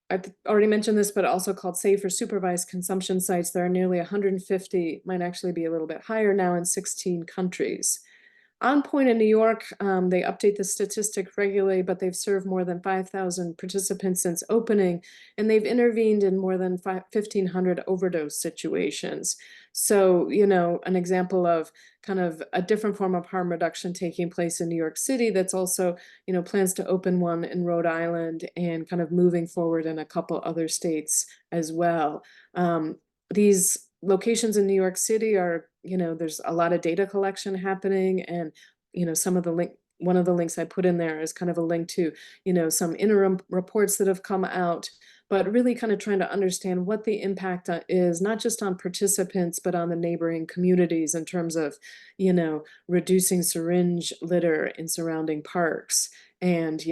I've already mentioned this, but also called safe or supervised consumption sites. There are nearly 150, might actually be a little bit higher now, in 16 countries. On Point in New York, they update the statistic regularly, but they've served more than 5,000 participants since opening, and they've intervened in more than 1,500 overdose situations. So, an example of kind of a different form of harm reduction taking place in New York City that's also, plans to open one in Rhode Island and kind of moving forward in a couple other states as well. These locations in New York City are, there's a lot of data collection happening, and, some of the one of the links I put in there is kind of a link to, some interim reports that have come out, but really kind of trying to understand what the impact is, not just on participants, but on the neighboring communities in terms of, reducing syringe litter in surrounding parks, and,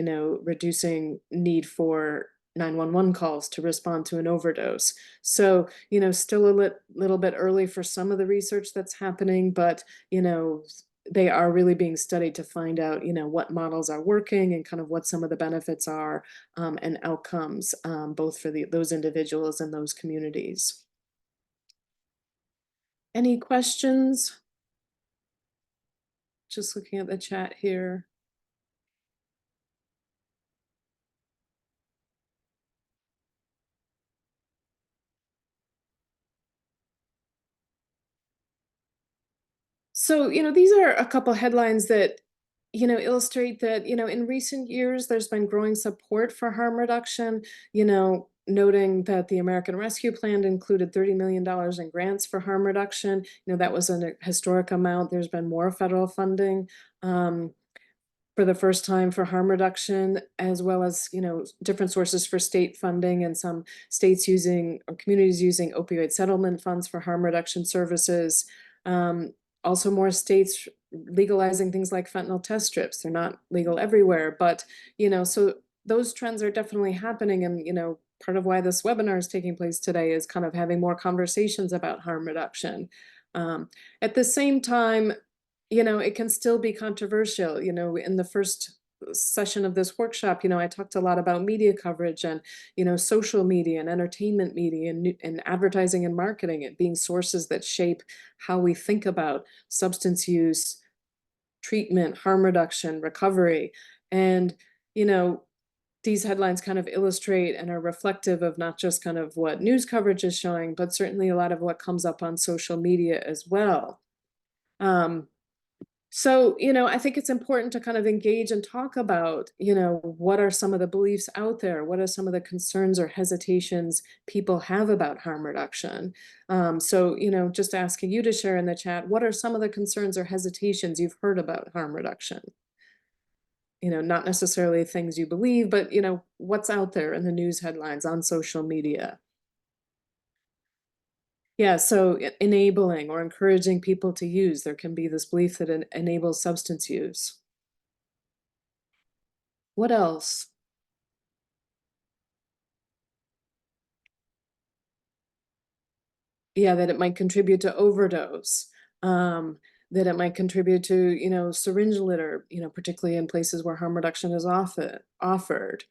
reducing need for 911 calls to respond to an overdose. So, still a little bit early for some of the research that's happening, but, they are really being studied to find out, what models are working and kind of what some of the benefits are, and outcomes, both for those individuals and those communities. Any questions? Just looking at the chat here. So, these are a couple headlines that, illustrate that, in recent years, there's been growing support for harm reduction, noting that the American Rescue Plan included $30 million in grants for harm reduction. That was a historic amount. There's been more federal funding. for the first time for harm reduction, as well as, different sources for state funding and some states using or communities using opioid settlement funds for harm reduction services. Also more states legalizing things like fentanyl test strips. They're not legal everywhere, but, so those trends are definitely happening. And, part of why this webinar is taking place today is kind of having more conversations about harm reduction. At the same time, it can still be controversial. In the first session of this workshop, I talked a lot about media coverage and, social media and entertainment media and advertising and marketing, it being sources that shape how we think about substance use, treatment, harm reduction, recovery. And, these headlines kind of illustrate and are reflective of not just kind of what news coverage is showing, but certainly a lot of what comes up on social media as well. So, I think it's important to kind of engage and talk about, what are some of the beliefs out there? What are some of the concerns or hesitations people have about harm reduction? So, just asking you to share in the chat, what are some of the concerns or hesitations you've heard about harm reduction? Not necessarily things you believe, but, what's out there in the news headlines on social media? Yeah, so enabling or encouraging people to use, there can be this belief that it enables substance use. What else? Yeah, that it might contribute to overdose, that it might contribute to, syringe litter, particularly in places where harm reduction is offered.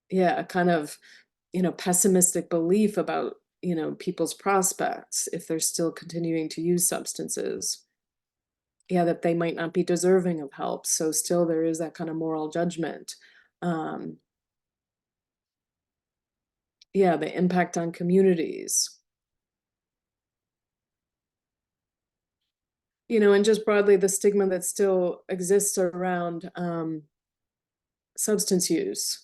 Yeah, a kind of, pessimistic belief about, people's prospects if they're still continuing to use substances. Yeah, that they might not be deserving of help. So still there is that kind of moral judgment. Um, yeah, the impact on communities. And just broadly the stigma that still exists around substance use.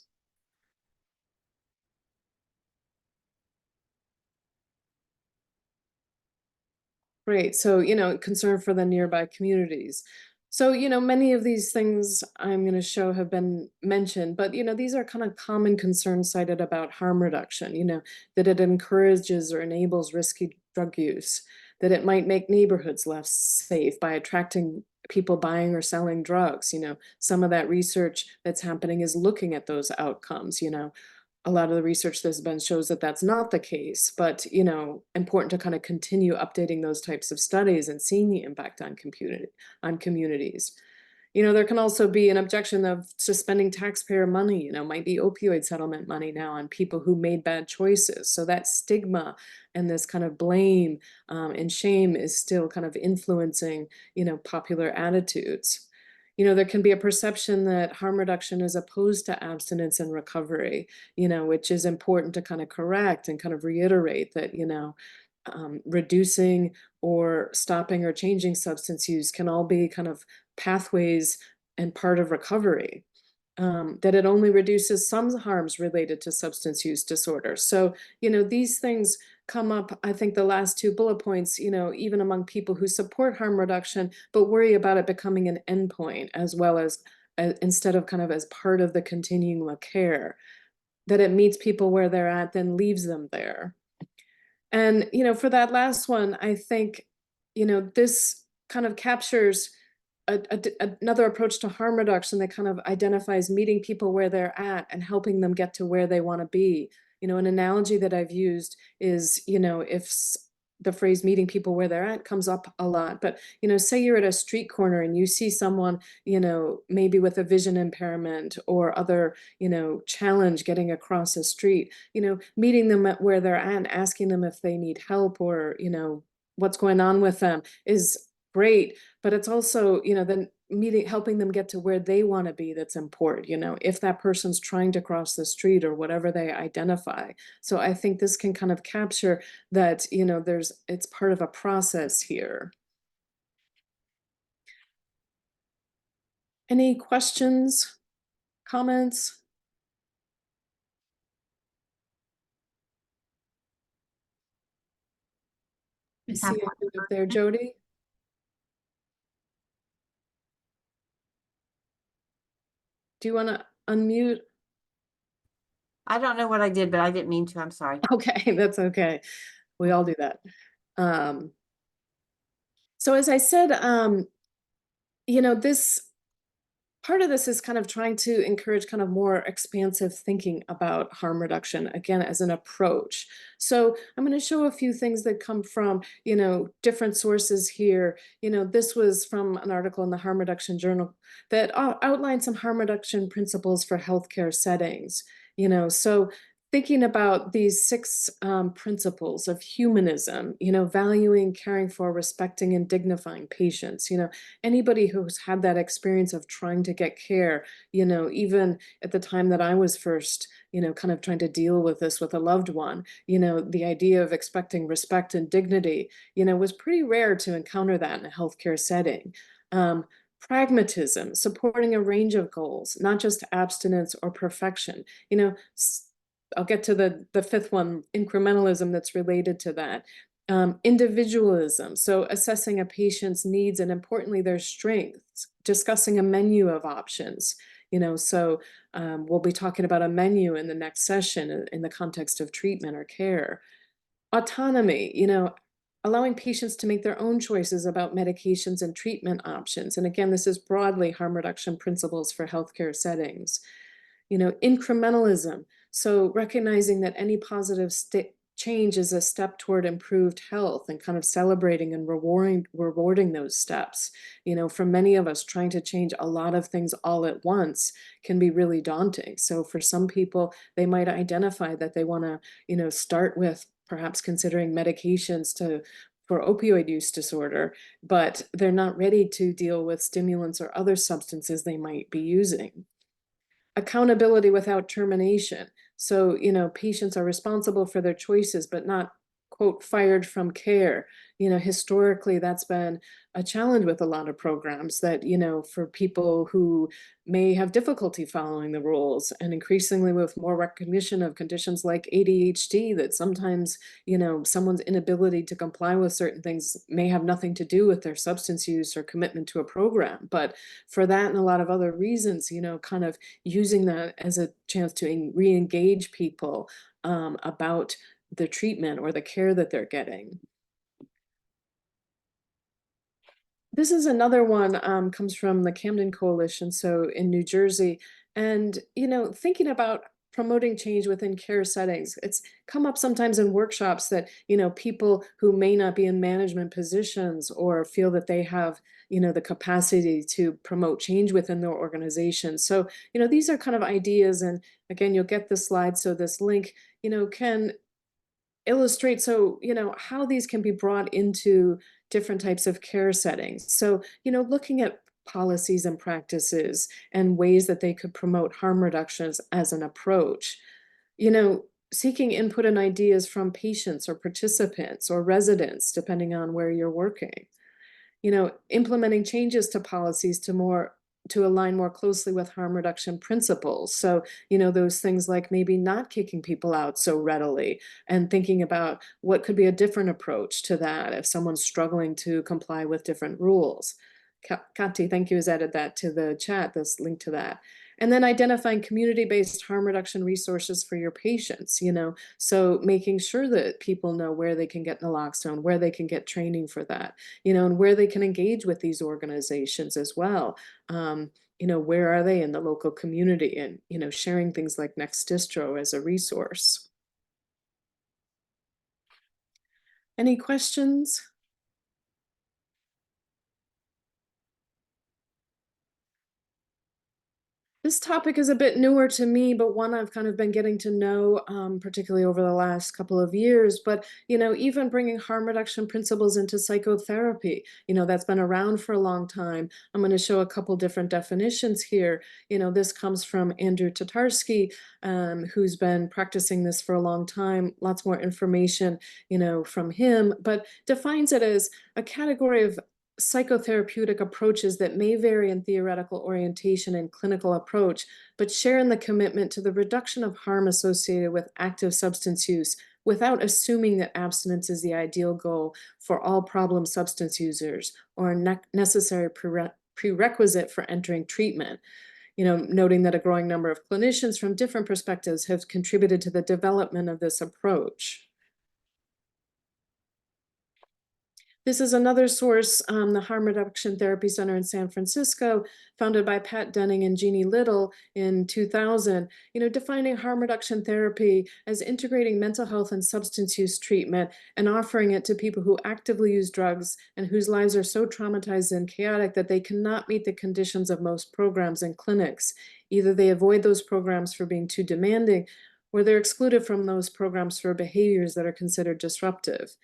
Great. So, concern for the nearby communities. So, many of these things I'm going to show have been mentioned, but, these are kind of common concerns cited about harm reduction, that it encourages or enables risky drug use, that it might make neighborhoods less safe by attracting people buying or selling drugs. Some of that research that's happening is looking at those outcomes. A lot of the research that's been shows that that's not the case, but, important to kind of continue updating those types of studies and seeing the impact on communities. There can also be an objection of suspending taxpayer money, might be opioid settlement money now on people who made bad choices. So that stigma and this kind of blame and shame is still kind of influencing, popular attitudes. There can be a perception that harm reduction is opposed to abstinence and recovery, which is important to kind of correct and kind of reiterate that, reducing or stopping or changing substance use can all be kind of pathways and part of recovery. That it only reduces some harms related to substance use disorder. So, these things come up, I think the last two bullet points, even among people who support harm reduction, but worry about it becoming an endpoint as well as instead of kind of as part of the continuum of care, that it meets people where they're at, then leaves them there. And, for that last one, I think, this kind of captures another approach to harm reduction that kind of identifies meeting people where they're at and helping them get to where they want to be. An analogy that I've used is, if the phrase meeting people where they're at comes up a lot, but, say you're at a street corner and you see someone, maybe with a vision impairment or other, challenge getting across a street, meeting them at where they're at and asking them if they need help or, what's going on with them is great, but it's also, then helping them get to where they want to be that's important, if that person's trying to cross the street or whatever they identify. So I think this can kind of capture that, it's part of a process here. Any questions, comments? I see you there, Jody. do you want to unmute? I don't know what I did, but I didn't mean to. I'm sorry. Okay, that's okay. We all do that. So as I said, this part of this is kind of trying to encourage kind of more expansive thinking about harm reduction, again, as an approach. So I'm going to show a few things that come from, different sources here. This was from an article in the Harm Reduction Journal that outlined some harm reduction principles for healthcare settings. So thinking about these 6 principles of humanism, valuing, caring for, respecting, and dignifying patients. Anybody who's had that experience of trying to get care, even at the time that I was first, kind of trying to deal with this with a loved one, the idea of expecting respect and dignity, was pretty rare to encounter that in a healthcare setting. Pragmatism, supporting a range of goals, not just abstinence or perfection. I'll get to the 5th one, incrementalism, that's related to that. Individualism, so assessing a patient's needs and importantly their strengths, discussing a menu of options. So we'll be talking about a menu in the next session in the context of treatment or care. Autonomy, allowing patients to make their own choices about medications and treatment options. And again, this is broadly harm reduction principles for healthcare settings. Incrementalism, so recognizing that any positive change is a step toward improved health and kind of celebrating and rewarding those steps. For many of us, trying to change a lot of things all at once can be really daunting. So for some people, they might identify that they want to, start with perhaps considering medications for opioid use disorder, but they're not ready to deal with stimulants or other substances they might be using. Accountability without termination. So, patients are responsible for their choices, but not, quote, fired from care. Historically, that's been a challenge with a lot of programs that, for people who may have difficulty following the rules, and increasingly with more recognition of conditions like ADHD, that sometimes, someone's inability to comply with certain things may have nothing to do with their substance use or commitment to a program. But for that and a lot of other reasons, kind of using that as a chance to re-engage people about the treatment or the care that they're getting. This is another one, comes from the Camden Coalition, so in New Jersey. And, thinking about promoting change within care settings, it's come up sometimes in workshops that, people who may not be in management positions or feel that they have, the capacity to promote change within their organization. So, these are kind of ideas. And again, you'll get the slide. So this link, can illustrate, so, how these can be brought into different types of care settings. So, looking at policies and practices and ways that they could promote harm reductions as an approach, seeking input and ideas from patients or participants or residents, depending on where you're working, implementing changes to policies to align more closely with harm reduction principles. So, those things like maybe not kicking people out so readily and thinking about what could be a different approach to that if someone's struggling to comply with different rules. Kati, thank you, has added that to the chat, this link to that. And then identifying community-based harm reduction resources for your patients, so making sure that people know where they can get naloxone, where they can get training for that, and where they can engage with these organizations as well. Where are they in the local community, and, sharing things like NextDistro as a resource. Any questions? This topic is a bit newer to me, but one I've kind of been getting to know, particularly over the last couple of years. But, even bringing harm reduction principles into psychotherapy, that's been around for a long time. I'm going to show a couple different definitions here. This comes from Andrew Tatarsky, who's been practicing this for a long time. Lots more information, from him, but defines it as a category of psychotherapeutic approaches that may vary in theoretical orientation and clinical approach, but share in the commitment to the reduction of harm associated with active substance use without assuming that abstinence is the ideal goal for all problem substance users or a necessary prerequisite for entering treatment. noting that a growing number of clinicians from different perspectives have contributed to the development of this approach. This is another source, the Harm Reduction Therapy Center in San Francisco, founded by Pat Denning and Jeannie Little in 2000, defining harm reduction therapy as integrating mental health and substance use treatment and offering it to people who actively use drugs and whose lives are so traumatized and chaotic that they cannot meet the conditions of most programs and clinics. Either they avoid those programs for being too demanding, or they're excluded from those programs for behaviors that are considered disruptive.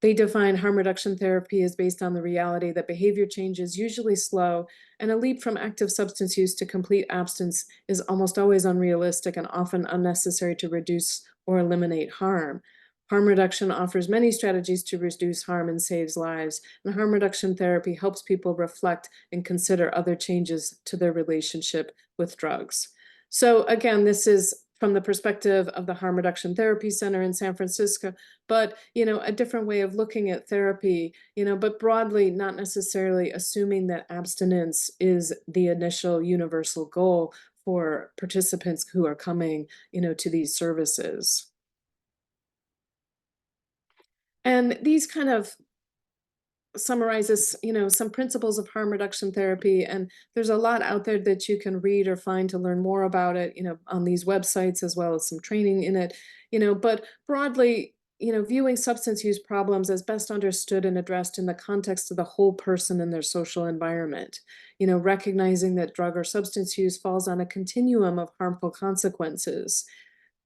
They define harm reduction therapy as based on the reality that behavior change is usually slow, and a leap from active substance use to complete abstinence is almost always unrealistic and often unnecessary to reduce or eliminate harm. Harm reduction offers many strategies to reduce harm and saves lives, and harm reduction therapy helps people reflect and consider other changes to their relationship with drugs. So again, this is from the perspective of the Harm Reduction Therapy Center in San Francisco, but, a different way of looking at therapy, but broadly, not necessarily assuming that abstinence is the initial universal goal for participants who are coming, to these services. And these kind of summarizes, some principles of harm reduction therapy. And there's a lot out there that you can read or find to learn more about it, on these websites, as well as some training in it, but broadly, viewing substance use problems as best understood and addressed in the context of the whole person and their social environment, recognizing that drug or substance use falls on a continuum of harmful consequences,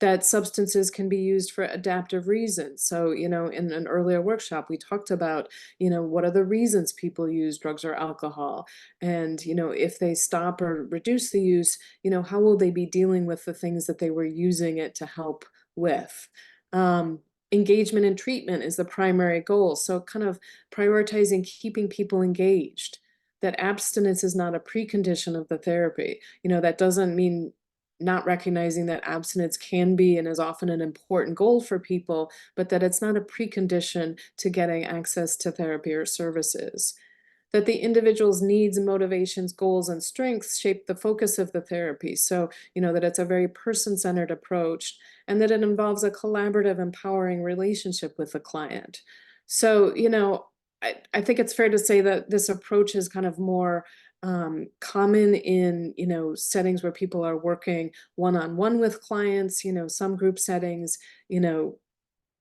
that substances can be used for adaptive reasons. So, in an earlier workshop, we talked about, what are the reasons people use drugs or alcohol? And, if they stop or reduce the use, how will they be dealing with the things that they were using it to help with? Engagement in treatment is the primary goal. So kind of prioritizing keeping people engaged, that abstinence is not a precondition of the therapy. That doesn't mean not recognizing that abstinence can be and is often an important goal for people, but that it's not a precondition to getting access to therapy or services. That the individual's needs, motivations, goals, and strengths shape the focus of the therapy. So, that it's a very person-centered approach, and that it involves a collaborative, empowering relationship with the client. So, I think it's fair to say that this approach is kind of more common in, settings where people are working one-on-one with clients, some group settings,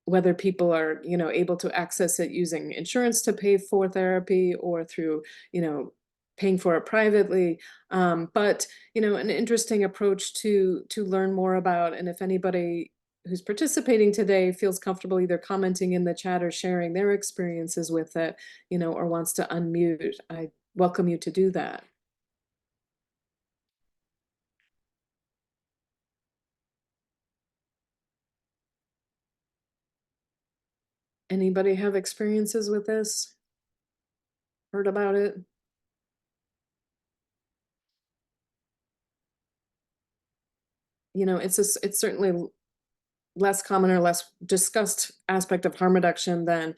whether people are, able to access it using insurance to pay for therapy or through, paying for it privately. But, an interesting approach to learn more about. And if anybody who's participating today feels comfortable either commenting in the chat or sharing their experiences with it, or wants to unmute, I welcome you to do that. Anybody have experiences with this? Heard about it? It's certainly less common or less discussed aspect of harm reduction than,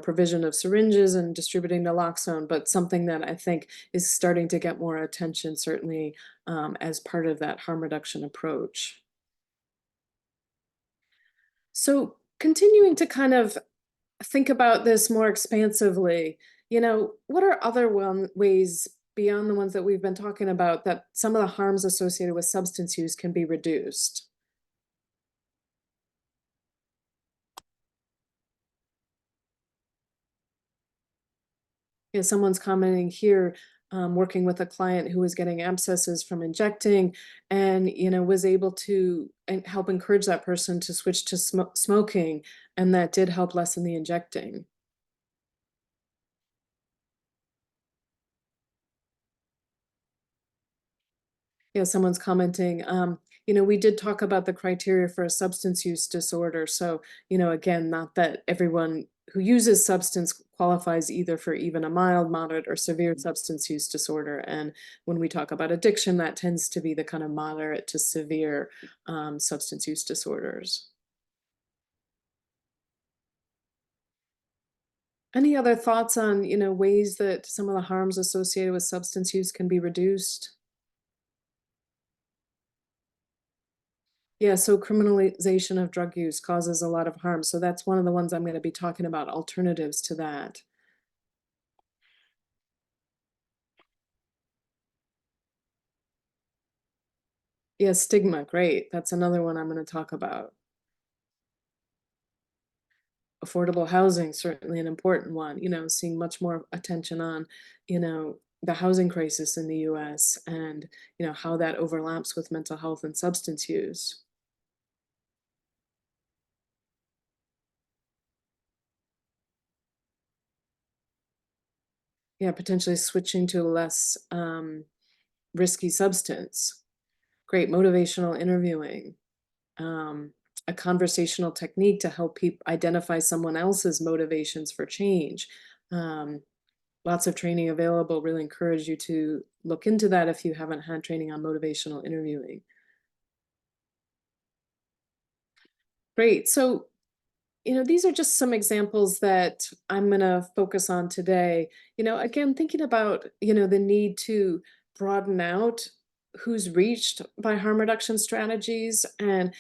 provision of syringes and distributing naloxone, but something that I think is starting to get more attention, certainly as part of that harm reduction approach. So continuing to kind of think about this more expansively, what are other ways beyond the ones that we've been talking about that some of the harms associated with substance use can be reduced? Someone's commenting here, working with a client who was getting abscesses from injecting and, was able to help encourage that person to switch to smoking. And that did help lessen the injecting. Someone's commenting, we did talk about the criteria for a substance use disorder. So, again, not that everyone who uses substance qualifies either for even a mild, moderate, or severe substance use disorder. And when we talk about addiction, that tends to be the kind of moderate to severe substance use disorders. Any other thoughts on, ways that some of the harms associated with substance use can be reduced? Yeah, so criminalization of drug use causes a lot of harm. So that's one of the ones I'm going to be talking about, alternatives to that. Yeah, stigma, great. That's another one I'm going to talk about. Affordable housing, certainly an important one, seeing much more attention on, the housing crisis in the US and, how that overlaps with mental health and substance use. Yeah, potentially switching to a less risky substance. Great motivational interviewing. Um, a conversational technique to help people identify someone else's motivations for change. Um, Lots of training available. Really encourage you to look into that if you haven't had training on motivational interviewing. Great. So, these are just some examples that I'm going to focus on today. Again, thinking about, the need to broaden out who's reached by harm reduction strategies and,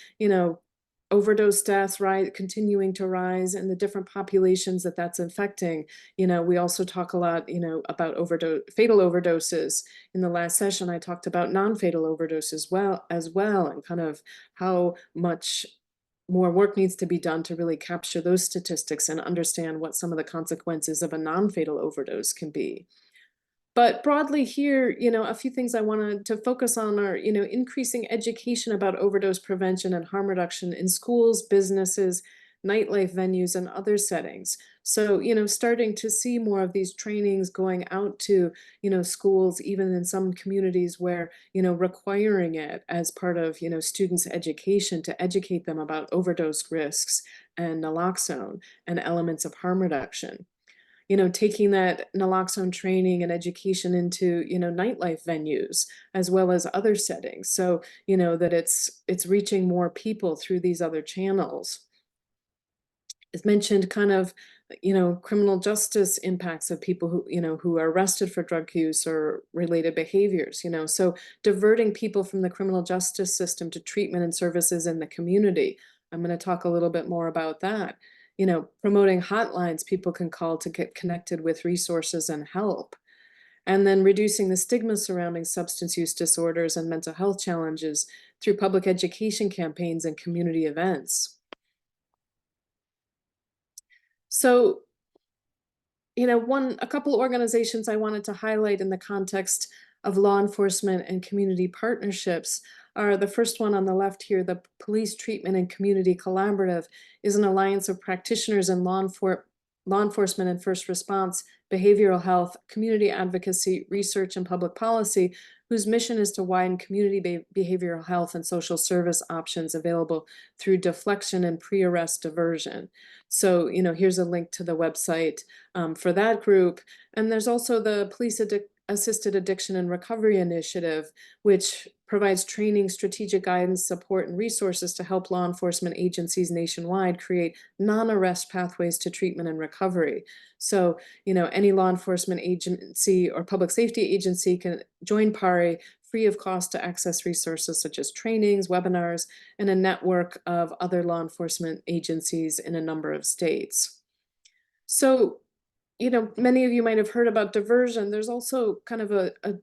overdose deaths, right, continuing to rise and the different populations that that's affecting. We also talk a lot, about fatal overdoses. In the last session, I talked about non-fatal overdoses as well, and kind of how much more work needs to be done to really capture those statistics and understand what some of the consequences of a non-fatal overdose can be. But broadly here, a few things I wanted to focus on are, increasing education about overdose prevention and harm reduction in schools, businesses, nightlife venues, and other settings. So, starting to see more of these trainings going out to, schools, even in some communities where, requiring it as part of, students' education to educate them about overdose risks and naloxone and elements of harm reduction. Taking that naloxone training and education into, nightlife venues as well as other settings. So, that it's reaching more people through these other channels. It's mentioned kind of, criminal justice impacts of people who are arrested for drug use or related behaviors, so diverting people from the criminal justice system to treatment and services in the community. I'm going to talk a little bit more about that. Promoting hotlines people can call to get connected with resources and help. And then reducing the stigma surrounding substance use disorders and mental health challenges through public education campaigns and community events. So, a couple organizations I wanted to highlight in the context of law enforcement and community partnerships are the first one on the left here. The Police Treatment and Community Collaborative is an alliance of practitioners in law enforcement and first response, behavioral health, community advocacy, research, and public policy, whose mission is to widen community behavioral health and social service options available through deflection and pre-arrest diversion. So, here's a link to the website for that group. And there's also the Police Assisted Addiction and Recovery Initiative, which provides training, strategic guidance, support, and resources to help law enforcement agencies nationwide create non-arrest pathways to treatment and recovery. So, any law enforcement agency or public safety agency can join PARI free of cost to access resources such as trainings, webinars, and a network of other law enforcement agencies in a number of states. So, many of you might have heard about diversion. There's also kind of a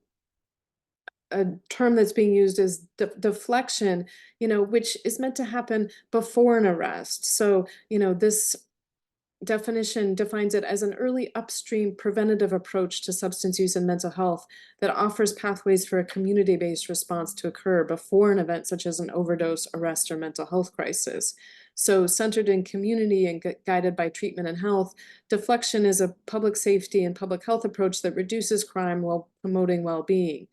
term that's being used as deflection, which is meant to happen before an arrest. So, this definition defines it as an early upstream preventative approach to substance use and mental health that offers pathways for a community-based response to occur before an event such as an overdose, arrest, or mental health crisis. So centered in community and guided by treatment and health, deflection is a public safety and public health approach that reduces crime while promoting well-being.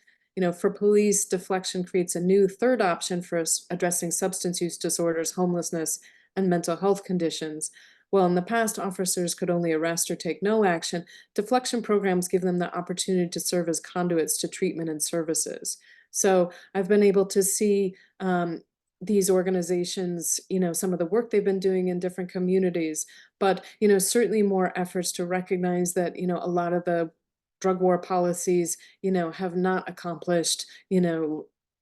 For police, deflection creates a new third option for addressing substance use disorders, homelessness, and mental health conditions. While in the past, officers could only arrest or take no action, deflection programs give them the opportunity to serve as conduits to treatment and services. So I've been able to see these organizations, some of the work they've been doing in different communities, but, certainly more efforts to recognize that, a lot of the drug war policies, have not accomplished,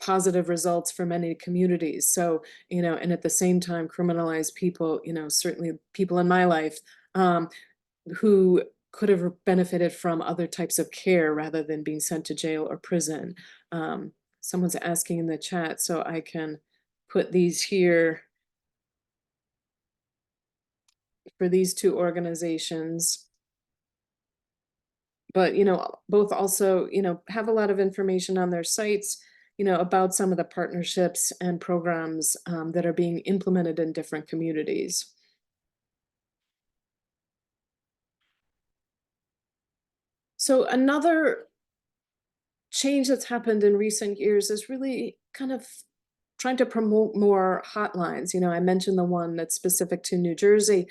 positive results for many communities. So, and at the same time criminalize people, certainly people in my life, who could have benefited from other types of care rather than being sent to jail or prison. Someone's asking in the chat, so I can put these here for these two organizations. But, both also, have a lot of information on their sites, about some of the partnerships and programs that are being implemented in different communities. So another change that's happened in recent years is really kind of trying to promote more hotlines. I mentioned the one that's specific to New Jersey.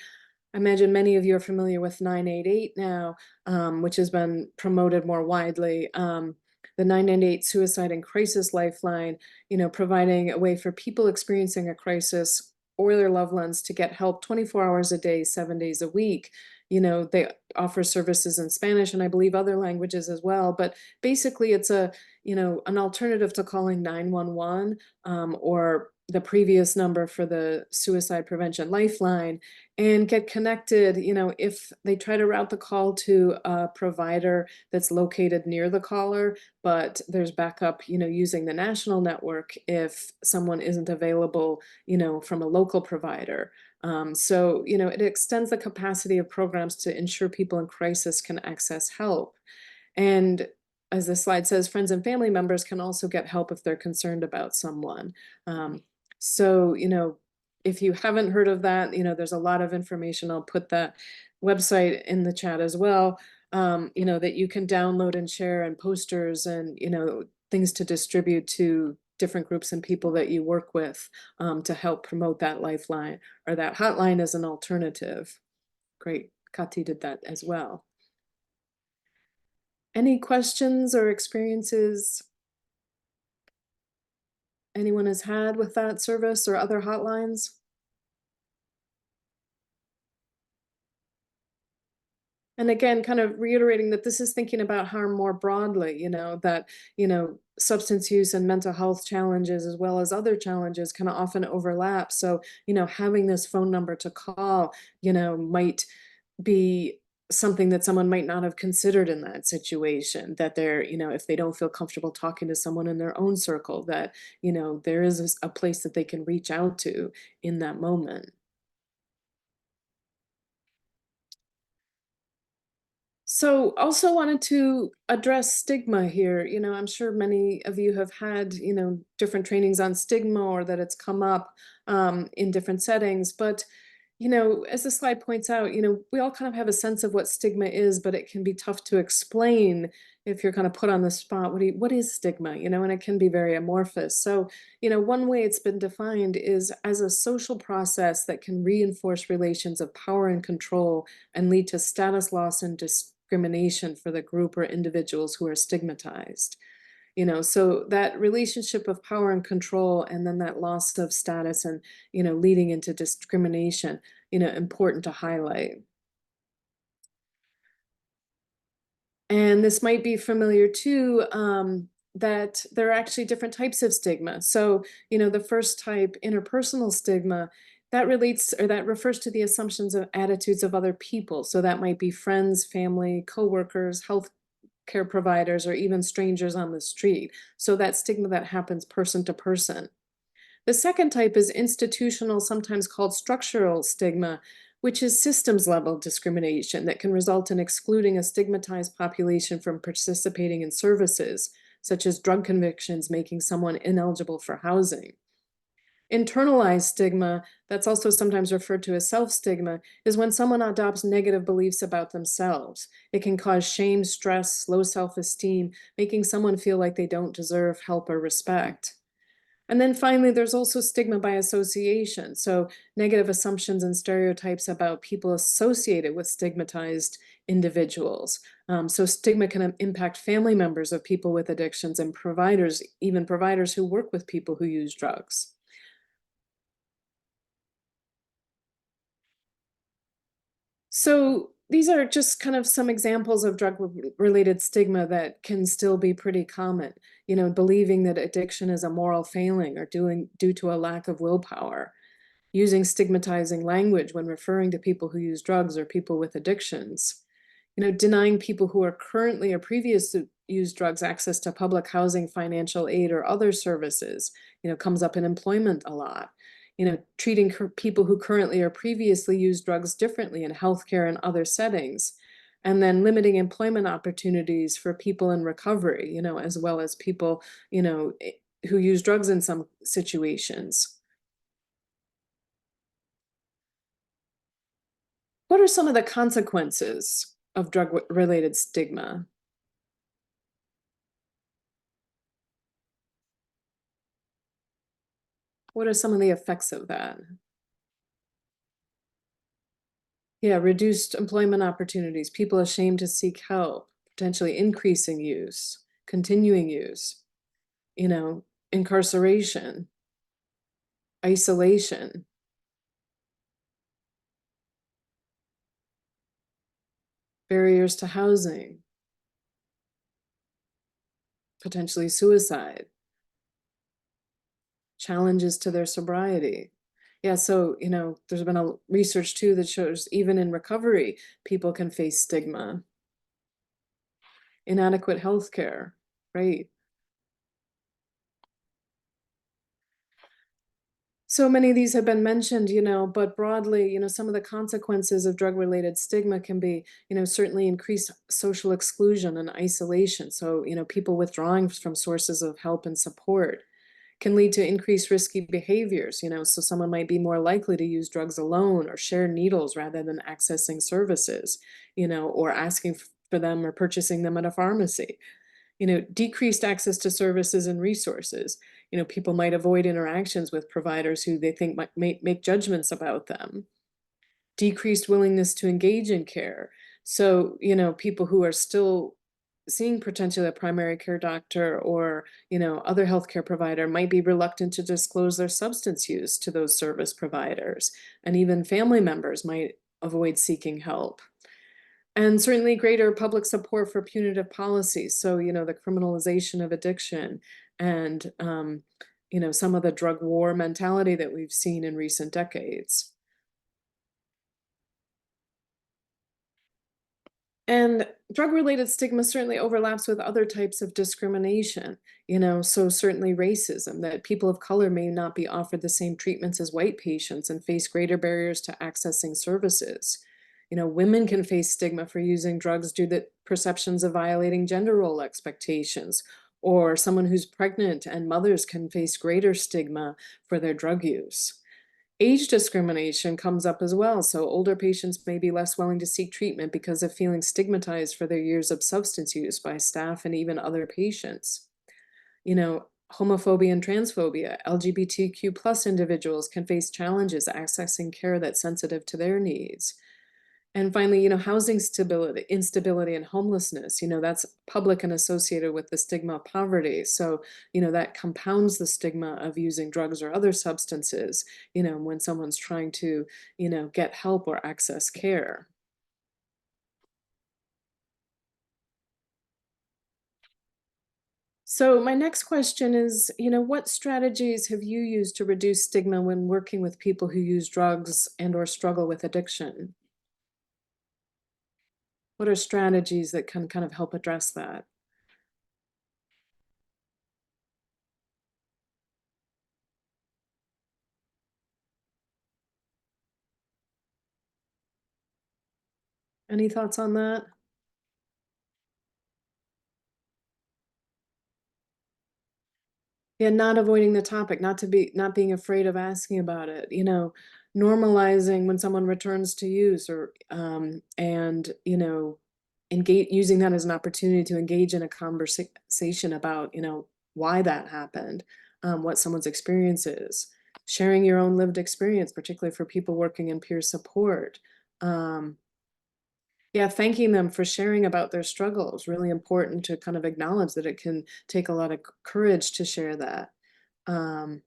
I imagine many of you are familiar with 988 now, which has been promoted more widely. The 998 Suicide and Crisis Lifeline, providing a way for people experiencing a crisis or their loved ones to get help 24 hours a day, 7 days a week. They offer services in Spanish and I believe other languages as well. But basically it's an alternative to calling 911 or the previous number for the Suicide Prevention Lifeline, and get connected, if they try to route the call to a provider that's located near the caller, but there's backup, using the national network if someone isn't available, from a local provider. So, it extends the capacity of programs to ensure people in crisis can access help. And as the slide says, friends and family members can also get help if they're concerned about someone. So, if you haven't heard of that, there's a lot of information. I'll put that website in the chat as well, that you can download and share, and posters and, things to distribute to different groups and people that you work with to help promote that lifeline or that hotline as an alternative. Great, Kati did that as well. Any questions or experiences anyone has had with that service or other hotlines? And again, kind of reiterating that this is thinking about harm more broadly, that, substance use and mental health challenges, as well as other challenges, kind of often overlap. So, having this phone number to call, might be something that someone might not have considered in that situation, that they're, if they don't feel comfortable talking to someone in their own circle, that, there is a place that they can reach out to in that moment. So also wanted to address stigma here. I'm sure many of you have had, different trainings on stigma, or that it's come up in different settings. But, as the slide points out, we all kind of have a sense of what stigma is, but it can be tough to explain if you're kind of put on the spot. What is stigma? And it can be very amorphous. So, one way it's been defined is as a social process that can reinforce relations of power and control and lead to status loss and discrimination for the group or individuals who are stigmatized. So that relationship of power and control, and then that loss of status and, leading into discrimination, important to highlight. And this might be familiar too, that there are actually different types of stigma. So, the first type, interpersonal stigma, that relates, or that refers to the assumptions of attitudes of other people. So that might be friends, family, coworkers, health care providers, or even strangers on the street. So that stigma that happens person to person. The second type is institutional, sometimes called structural stigma, which is systems level discrimination that can result in excluding a stigmatized population from participating in services, such as drug convictions making someone ineligible for housing. Internalized stigma, that's also sometimes referred to as self-stigma, is when someone adopts negative beliefs about themselves. It can cause shame, stress, low self-esteem, making someone feel like they don't deserve help or respect. And then finally, there's also stigma by association. So negative assumptions and stereotypes about people associated with stigmatized individuals. So stigma can impact family members of people with addictions and providers, even providers who work with people who use drugs. So these are just kind of some examples of drug-related stigma that can still be pretty common. You know, believing that addiction is a moral failing or due to a lack of willpower, using stigmatizing language when referring to people who use drugs or people with addictions, you know, denying people who are currently or previously use drugs access to public housing, financial aid, or other services, you know, comes up in employment a lot. You know, treating people who currently or previously use drugs differently in healthcare and other settings, and then limiting employment opportunities for people in recovery, you know, as well as people, you know, who use drugs in some situations. What are some of the consequences of drug-related stigma? What are some of the effects of that? Yeah, reduced employment opportunities, people ashamed to seek help, potentially increasing use, continuing use, you know, incarceration, isolation. Barriers to housing, potentially suicide, challenges to their sobriety. Yeah, so, you know, there's been a research too that shows even in recovery, people can face stigma. Inadequate health care, right? So many of these have been mentioned, you know, but broadly, you know, some of the consequences of drug-related stigma can be, you know, certainly increased social exclusion and isolation. So, you know, people withdrawing from sources of help and support can lead to increased risky behaviors, you know, so someone might be more likely to use drugs alone or share needles rather than accessing services, you know, or asking for them or purchasing them at a pharmacy. You know, decreased access to services and resources. You know, people might avoid interactions with providers who they think might make judgments about them. Decreased willingness to engage in care. So, you know, people who are still seeing potentially a primary care doctor or, you know, other healthcare provider might be reluctant to disclose their substance use to those service providers. And even family members might avoid seeking help. And certainly greater public support for punitive policies. So, you know, the criminalization of addiction and, you know, some of the drug war mentality that we've seen in recent decades. And drug-related stigma certainly overlaps with other types of discrimination, you know, so certainly racism, that people of color may not be offered the same treatments as white patients and face greater barriers to accessing services. You know, women can face stigma for using drugs due to perceptions of violating gender role expectations, or someone who's pregnant and mothers can face greater stigma for their drug use. Age discrimination comes up as well, so older patients may be less willing to seek treatment because of feeling stigmatized for their years of substance use by staff and even other patients. You know, homophobia and transphobia, LGBTQ plus individuals can face challenges accessing care that's sensitive to their needs. And finally, you know, housing instability and homelessness, you know, that's public and associated with the stigma of poverty. So, you know, that compounds the stigma of using drugs or other substances, you know, when someone's trying to, you know, get help or access care. So my next question is, you know, what strategies have you used to reduce stigma when working with people who use drugs and or struggle with addiction? What are strategies that can kind of help address that? Any thoughts on that? Yeah, not avoiding the topic, not being afraid of asking about it, you know, normalizing when someone returns to use or and you know, engage using that as an opportunity to engage in a conversation about, you know, why that happened, what someone's experience is, sharing your own lived experience, particularly for people working in peer support. Um, yeah, thanking them for sharing about their struggles, really important to kind of acknowledge that it can take a lot of courage to share that. Um,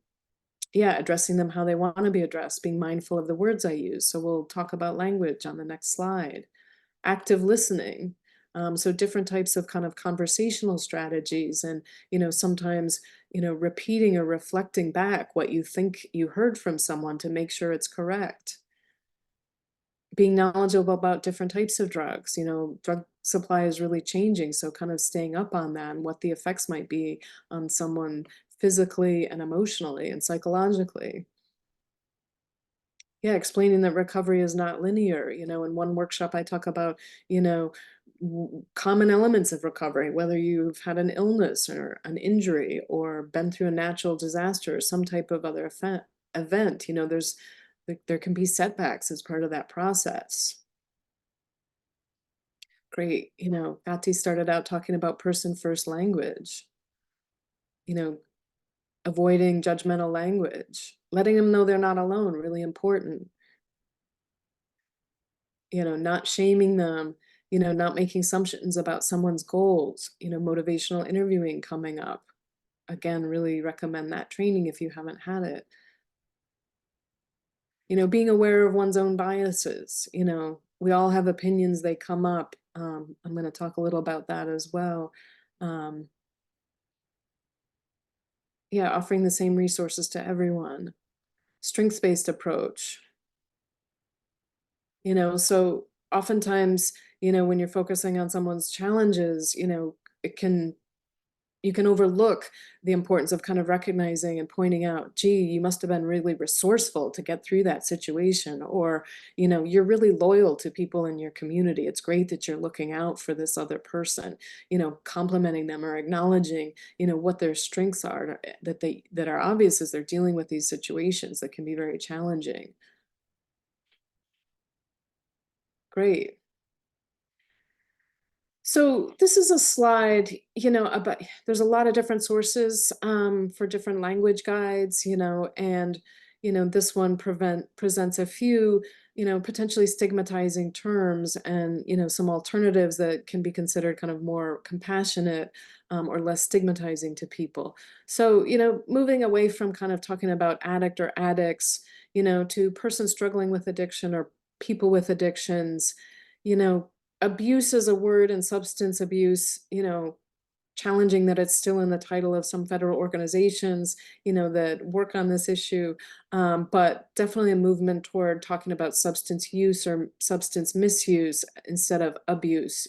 yeah, addressing them how they want to be addressed, being mindful of the words I use. So we'll talk about language on the next slide. active listening. So different types of kind of conversational strategies and, sometimes, repeating or reflecting back what you think you heard from someone to make sure it's correct. Being knowledgeable about different types of drugs, drug supply is really changing. So kind of staying up on that and what the effects might be on someone physically and emotionally and psychologically. Yeah, explaining that recovery is not linear. In one workshop, I talk about, common elements of recovery, whether you've had an illness or an injury or been through a natural disaster or some type of other event, there can be setbacks as part of that process. Great. Gati started out talking about person first language, you know, avoiding judgmental language, letting them know they're not alone, really important. Not shaming them, not making assumptions about someone's goals, motivational interviewing coming up. Again, really recommend that training if you haven't had it. Being aware of one's own biases, we all have opinions, they come up. I'm going to talk a little about that as well. Yeah, offering the same resources to everyone. Strengths-based approach. So oftentimes, when you're focusing on someone's challenges, you can overlook the importance of kind of recognizing and pointing out, gee, you must have been really resourceful to get through that situation. Or, you're really loyal to people in your community. It's great that you're looking out for this other person, complimenting them or acknowledging, what their strengths are that are obvious as they're dealing with these situations that can be very challenging. Great. So this is a slide, about there's a lot of different sources for different language guides, and this one presents a few, potentially stigmatizing terms and some alternatives that can be considered kind of more compassionate or less stigmatizing to people. So moving away from kind of talking about addict or addicts, to person struggling with addiction or people with addictions, abuse as a word and substance abuse, challenging that it's still in the title of some federal organizations, that work on this issue, but definitely a movement toward talking about substance use or substance misuse instead of abuse.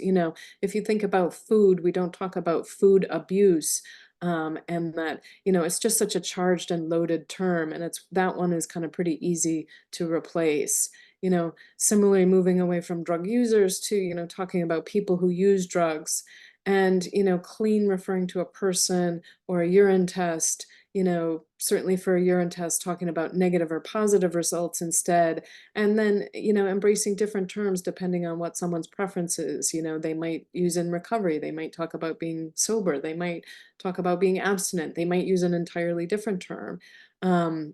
If you think about food, we don't talk about food abuse. And that, it's just such a charged and loaded term, and that one is kind of pretty easy to replace. Similarly moving away from drug users to, talking about people who use drugs, and, clean referring to a person or a urine test, certainly for a urine test, talking about negative or positive results instead. And then, embracing different terms depending on what someone's preference is. They might use in recovery, they might talk about being sober, they might talk about being abstinent, they might use an entirely different term. And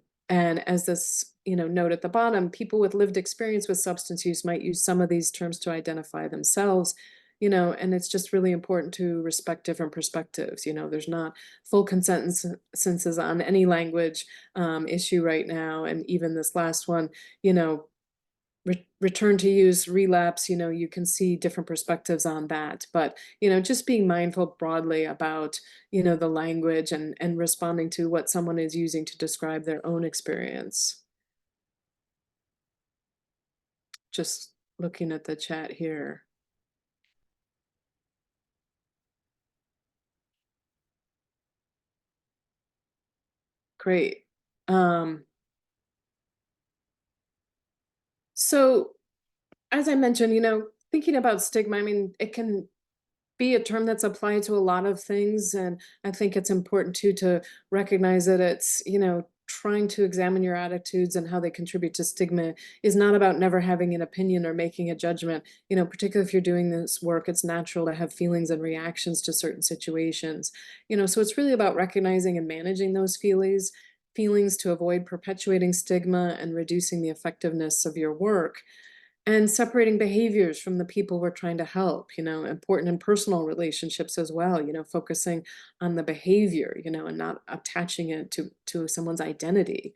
as this, note at the bottom, people with lived experience with substance use might use some of these terms to identify themselves, and it's just really important to respect different perspectives. There's not full consensus on any language issue right now. And even this last one, return to use, relapse, you can see different perspectives on that. But, just being mindful broadly about, the language and responding to what someone is using to describe their own experience. Just looking at the chat here. Great. So as I mentioned, thinking about stigma, I mean, it can be a term that's applied to a lot of things. And I think it's important too to recognize that it's, trying to examine your attitudes and how they contribute to stigma is not about never having an opinion or making a judgment. Particularly if you're doing this work, it's natural to have feelings and reactions to certain situations. So it's really about recognizing and managing those feelings to avoid perpetuating stigma and reducing the effectiveness of your work, and separating behaviors from the people we're trying to help, important in personal relationships as well, focusing on the behavior, and not attaching it to someone's identity.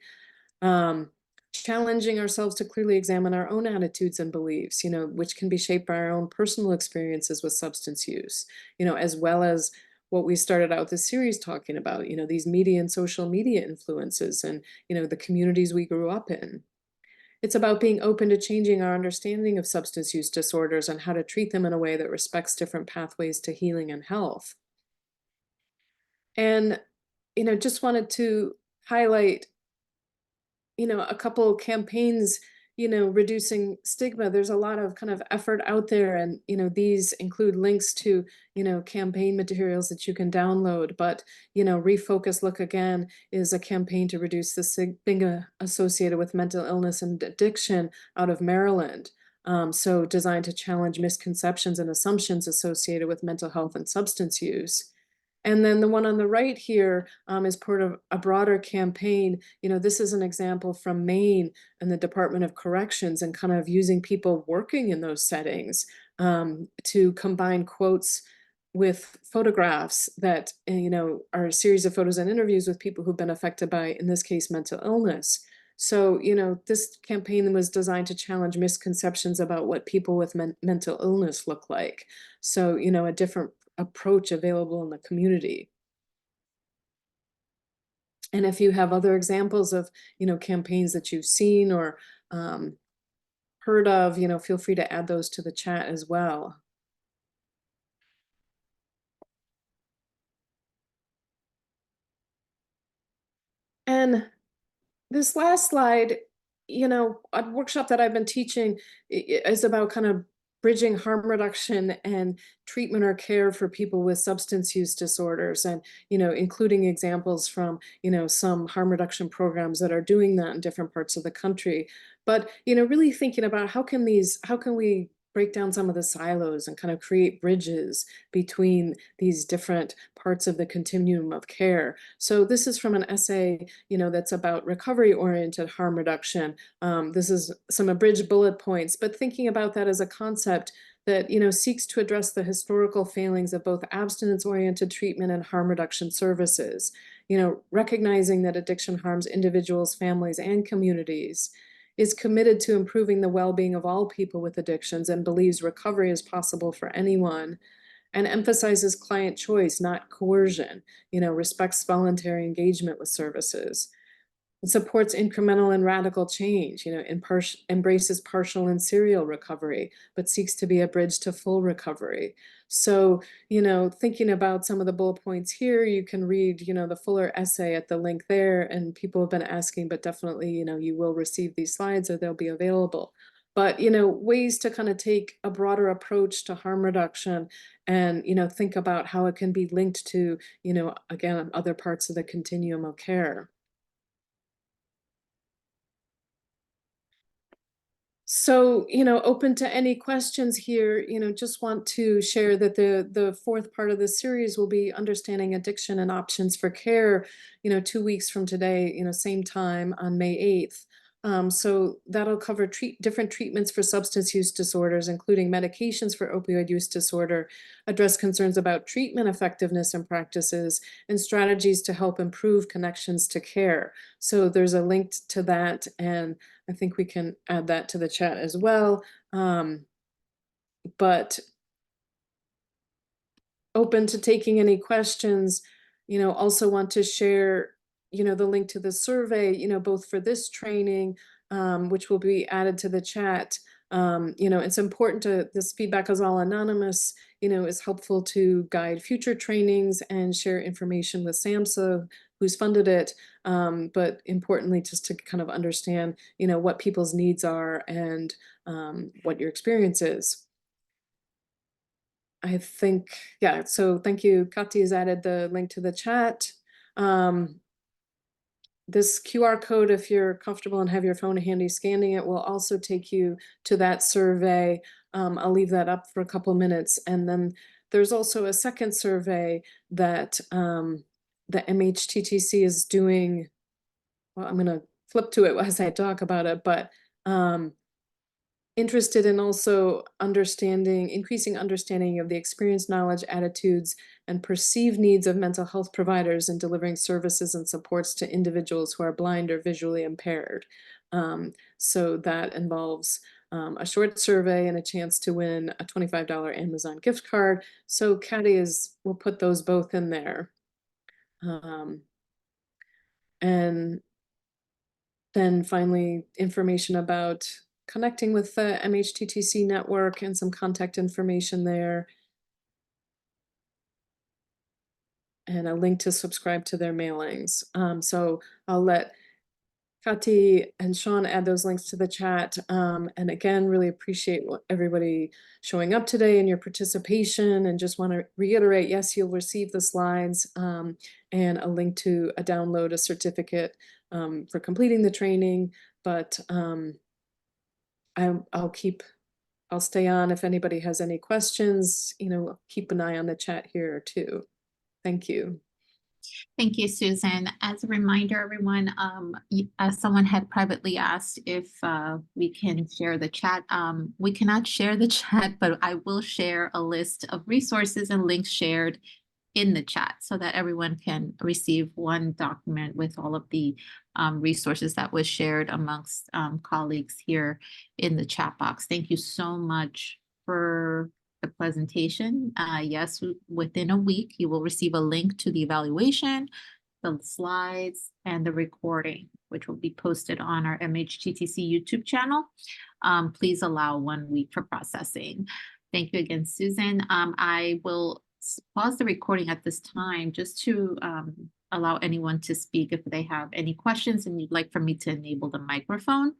challenging ourselves to clearly examine our own attitudes and beliefs, which can be shaped by our own personal experiences with substance use, as well as what we started out this series talking about, these media and social media influences and, the communities we grew up in. It's about being open to changing our understanding of substance use disorders and how to treat them in a way that respects different pathways to healing and health. And, just wanted to highlight, a couple campaigns, reducing stigma. There's a lot of kind of effort out there, and, these include links to, campaign materials that you can download. But, Refocus Look Again is a campaign to reduce the stigma associated with mental illness and addiction out of Maryland. So designed to challenge misconceptions and assumptions associated with mental health and substance use. And then the one on the right here is part of a broader campaign. This is an example from Maine and the Department of Corrections, and kind of using people working in those settings to combine quotes with photographs that, are a series of photos and interviews with people who've been affected by, in this case, mental illness. So, this campaign was designed to challenge misconceptions about what people with mental illness look like. So, a different approach available in the community. And if you have other examples of, campaigns that you've seen or heard of, feel free to add those to the chat as well. And this last slide, a workshop that I've been teaching is about kind of bridging harm reduction and treatment or care for people with substance use disorders, and, including examples from, some harm reduction programs that are doing that in different parts of the country. But, really thinking about how can we break down some of the silos and kind of create bridges between these different parts of the continuum of care. So this is from an essay, that's about recovery-oriented harm reduction. This is some abridged bullet points, but thinking about that as a concept that, seeks to address the historical failings of both abstinence-oriented treatment and harm reduction services, recognizing that addiction harms individuals, families, and communities, is committed to improving the well-being of all people with addictions, and believes recovery is possible for anyone, and emphasizes client choice, not coercion, respects voluntary engagement with services. It supports incremental and radical change, embraces partial and serial recovery, but seeks to be a bridge to full recovery. So, thinking about some of the bullet points here, you can read, the fuller essay at the link there, and people have been asking, but definitely, you will receive these slides or they'll be available. But, ways to kind of take a broader approach to harm reduction and, think about how it can be linked to, again, other parts of the continuum of care. So, open to any questions here, just want to share that the fourth part of this series will be understanding addiction and options for care, 2 weeks from today, same time on May 8th. So that'll cover different treatments for substance use disorders, including medications for opioid use disorder, address concerns about treatment effectiveness and practices, and strategies to help improve connections to care. So there's a link to that, and I think we can add that to the chat as well. But open to taking any questions, also want to share, the link to the survey, both for this training, which will be added to the chat. It's important this feedback is all anonymous, is helpful to guide future trainings and share information with SAMHSA, who's funded it. But importantly, just to kind of understand, what people's needs are and what your experience is. I think, yeah, so thank you. Kati has added the link to the chat. This QR code, if you're comfortable and have your phone handy scanning it, will also take you to that survey. I'll leave that up for a couple minutes. And then there's also a second survey that the MHTTC is doing. Well, I'm going to flip to it as I talk about it, but interested in also increasing understanding of the experience, knowledge, attitudes, and perceived needs of mental health providers in delivering services and supports to individuals who are blind or visually impaired. So that involves a short survey and a chance to win a $25 Amazon gift card. So Caddy will put those both in there. And then finally, information about connecting with the MHTTC network and some contact information there. And a link to subscribe to their mailings. So I'll let Kati and Sean add those links to the chat. And again, really appreciate everybody showing up today and your participation, and just want to reiterate, yes, you'll receive the slides and a link to download a certificate for completing the training. But I'll stay on if anybody has any questions, keep an eye on the chat here too. Thank you. Thank you, Susan. As a reminder, everyone, someone had privately asked if we can share the chat. We cannot share the chat, but I will share a list of resources and links shared in the chat so that everyone can receive one document with all of the resources that was shared amongst colleagues here in the chat box. Thank you so much for the presentation. Yes, within a week, you will receive a link to the evaluation, the slides, and the recording, which will be posted on our MHTTC YouTube channel. Please allow 1 week for processing. Thank you again, Susan. I will pause the recording at this time just to allow anyone to speak if they have any questions and you'd like for me to enable the microphone.